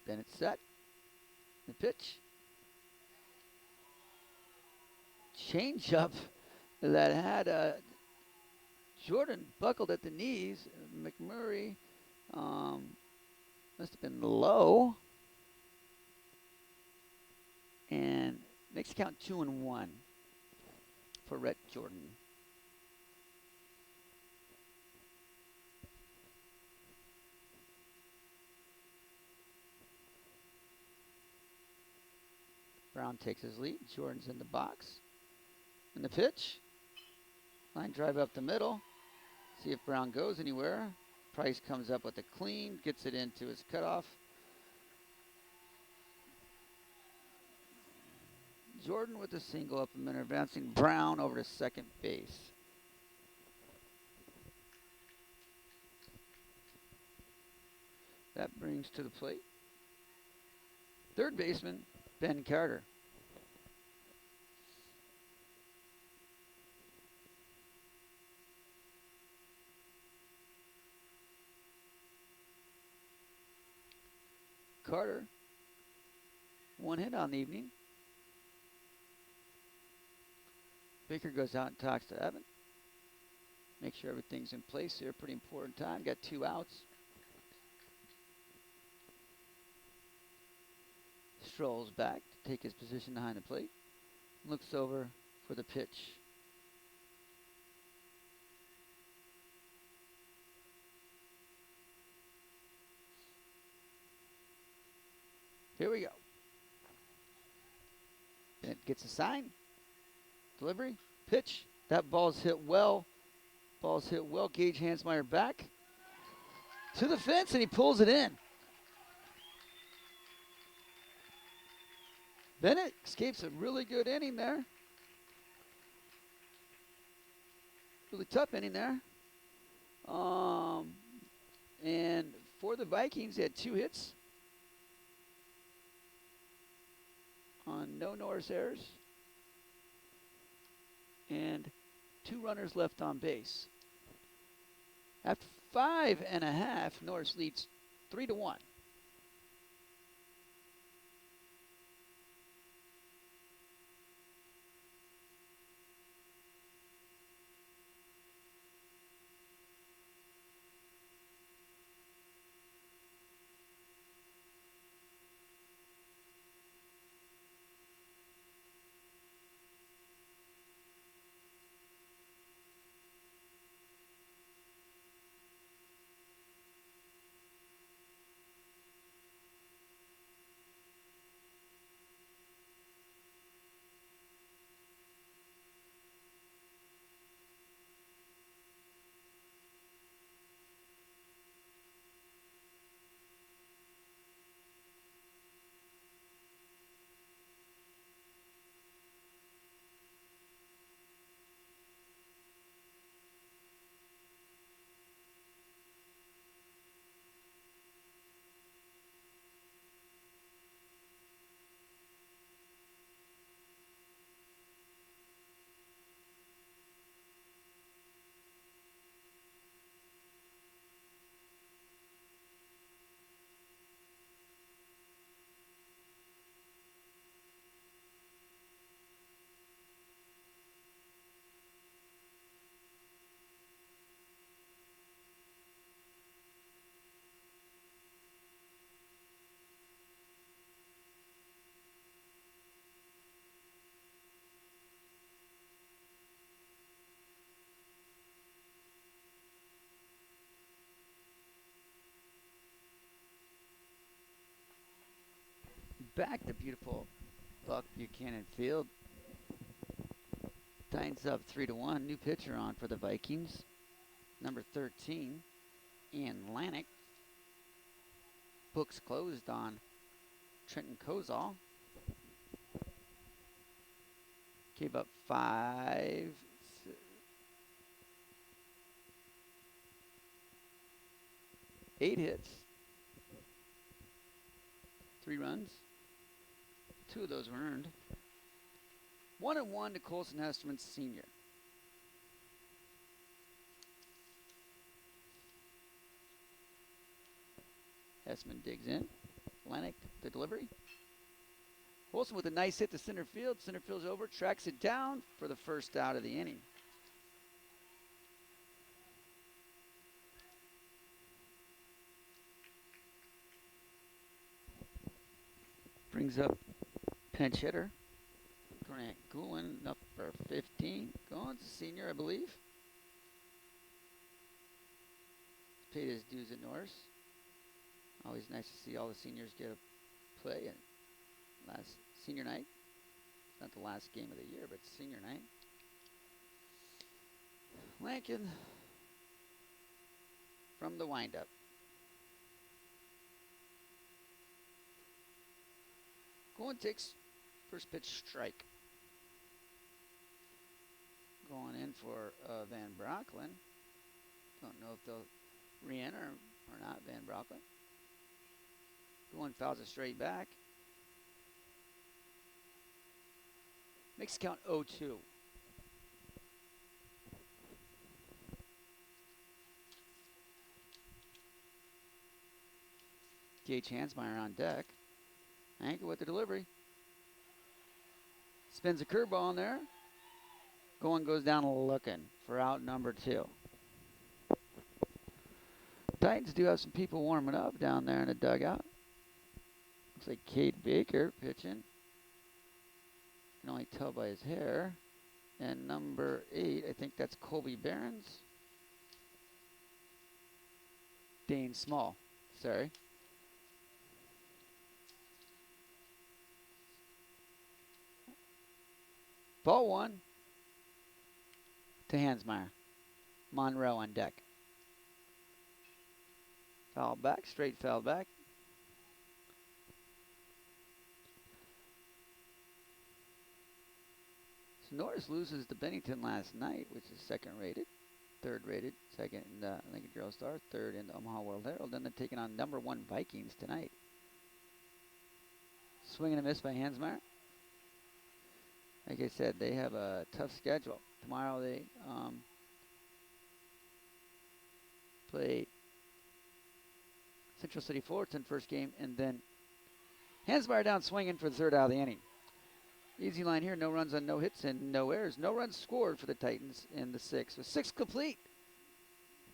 Then it's set. The pitch. Change up that had Jordan buckled at the knees. McMurray must have been low. And makes the count 2-1 for Brett Jordan. Brown takes his lead. Jordan's in the box. And the pitch. Line drive up the middle. See if Brown goes anywhere. Price comes up with a clean. Gets it into his cutoff. Jordan with a single up a minute, advancing Brown over to second base. That brings to the plate third baseman Ben Carter. Carter, one hit on the evening. Baker goes out and talks to Evan. Make sure everything's in place here. Pretty important time. Got 2 outs. Strolls back to take his position behind the plate. Looks over for the pitch. Here we go. Bennett gets a sign. Delivery. Pitch. That ball's hit well. Ball's hit well. Gage Hansmeyer back to the fence, and he pulls it in. Bennett escapes a really good inning there. Really tough inning there. And for the Vikings, they had 2 hits on no Norris errors. And 2 runners left on base. After 5.5, Norris leads 3-1. back to beautiful Buck Buchanan Field. Titans up 3-1. New pitcher on for the Vikings. Number 13, Ian Lanick. Books closed on Trenton Kozol. Gave up 8 hits, 3 runs. 2 of those were earned. 1-1 to Colson Hesterman Sr. Hesterman digs in. Lanick, the delivery. Wilson with a nice hit to center field. Center field's over, tracks it down for the first out of the inning. Brings up pinch hitter Grant Goulin, number 15. Goins, senior, I believe. Paid his dues at Norris. Always nice to see all the seniors get a play at last senior night. Not the last game of the year, but senior night. Lincoln from the windup. Goulin takes first pitch strike. Going in for Van Brocklin. Don't know if they'll re-enter or not, Van Brocklin. Goulin fouls it straight back. Makes the count 0-2. Gage Hansmeyer on deck. Anchor with the delivery. Spins a curveball in there. Goulin goes down looking for out number 2. Titans do have some people warming up down there in the dugout. Looks like Cade Baker pitching. Can only tell by his hair. And number 8, I think that's Colby Behrens. Dane Small, sorry. Ball 1 to Hansmeyer. Monroe on deck. Foul back, straight foul back. So Norris loses to Bennington last night, which is second rated, third rated, second in the Lincoln Journal Star, third in the Omaha World Herald. Then they're taking on number 1 Vikings tonight. Swing and a miss by Hansmeyer. Like I said, they have a tough schedule. Tomorrow they play Central City Fullerton first game, and then Hansmeyer down swinging for the third out of the inning. Easy line here, no runs on no hits and no errors. No runs scored for the Titans in the 6th. So 6 complete.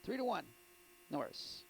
3-1, Norris.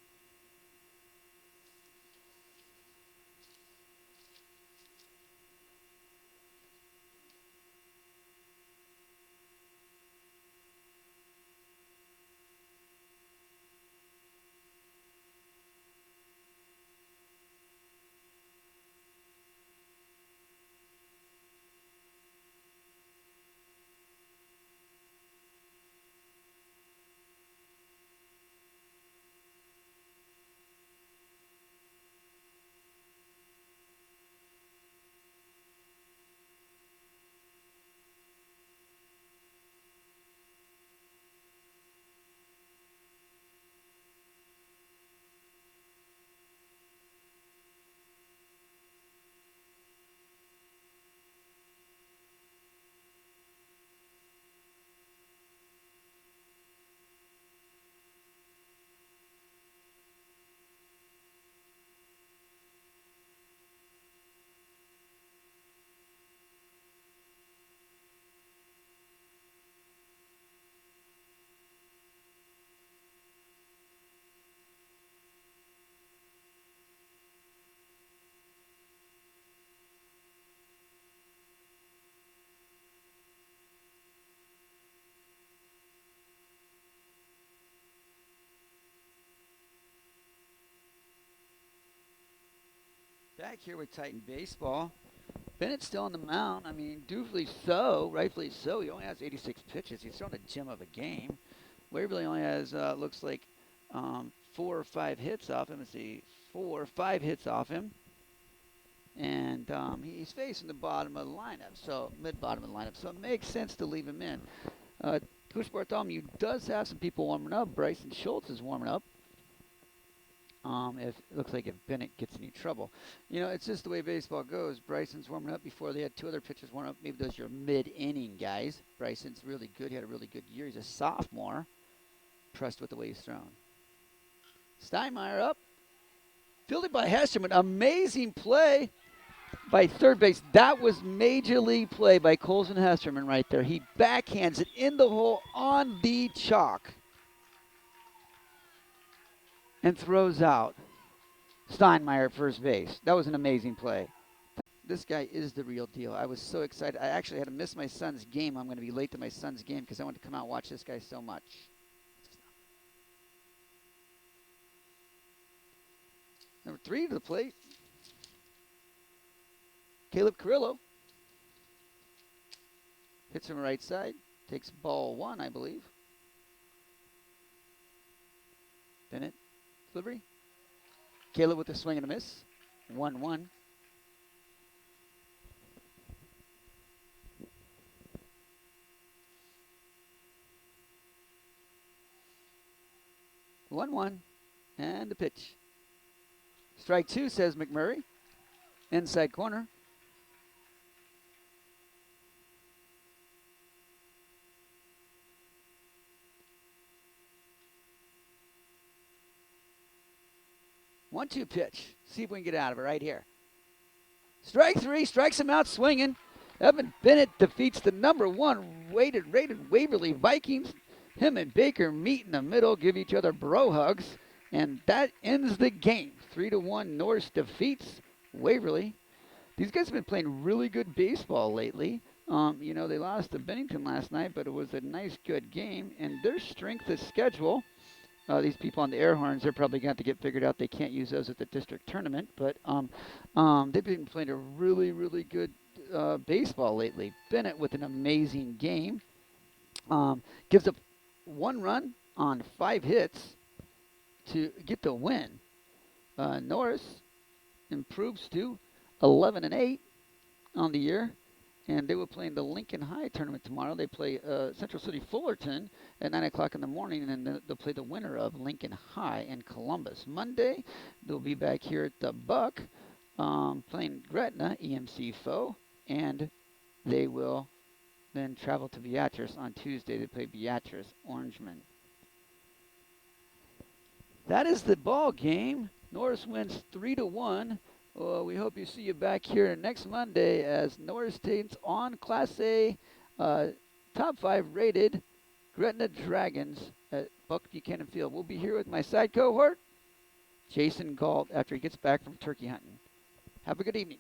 back here with Titan Baseball. Bennett's still on the mound. I mean, dutifully so, rightfully so. He only has 86 pitches. He's throwing a gem of a game. Waverly only has, looks like, 4 or 5 hits off him. Let's see, 4 or 5 hits off him. And he's facing the bottom of the lineup, so mid-bottom of the lineup. So it makes sense to leave him in. Coach Bartholomew does have some people warming up. Bryson Schultz is warming up. If it looks like if Bennett gets any trouble, you know, it's just the way baseball goes. Bryson's warming up before they had 2 other pitchers warm up. Maybe those are your mid-inning guys. Bryson's really good. He had a really good year. He's a sophomore. Impressed with the way he's thrown. Steinmeier up, fielded by Hesterman. Amazing play by third base. That was major league play by Colson Hesterman right there. He backhands it in the hole on the chalk and throws out Steinmeier at first base. That was an amazing play. This guy is the real deal. I was so excited. I actually had to miss my son's game. I'm going to be late to my son's game because I wanted to come out and watch this guy so much. Number 3 to the plate. Caleb Carrillo. Hits from the right side. Takes ball 1, I believe. Bennett. Delivery. Caleb with a swing and a miss. 1-1. And the pitch. Strike 2, says McMurray. Inside corner. One-two pitch. See if we can get out of it right here. Strike 3. Strikes him out swinging. Evan Bennett defeats the number 1 rated Waverly Vikings. Him and Baker meet in the middle, give each other bro hugs, and that ends the game. 3-1, Norris defeats Waverly. These guys have been playing really good baseball lately. You know, they lost to Bennington last night, but it was a nice, good game. And their strength of schedule, these people on the air horns, they're probably going to get figured out. They can't use those at the district tournament, but they've been playing a really, really good baseball lately. Bennett with an amazing game. Gives up 1 run on 5 hits to get the win. Norris improves to 11-8 on the year, and they will play in the Lincoln High tournament tomorrow. They play Central City Fullerton at 9 o'clock in the morning, and then they'll play the winner of Lincoln High in Columbus. Monday, they'll be back here at the Buck playing Gretna, EMC foe, and they will then travel to Beatrice on Tuesday. They play Beatrice Orangemen. That is the ball game. Norris wins 3-1. We hope you see you back here next Monday as Norris takes on Class A top 5 rated Gretna Dragons at Buck Buchanan Field. We'll be here with my side cohort, Jason Galt, after he gets back from turkey hunting. Have a good evening.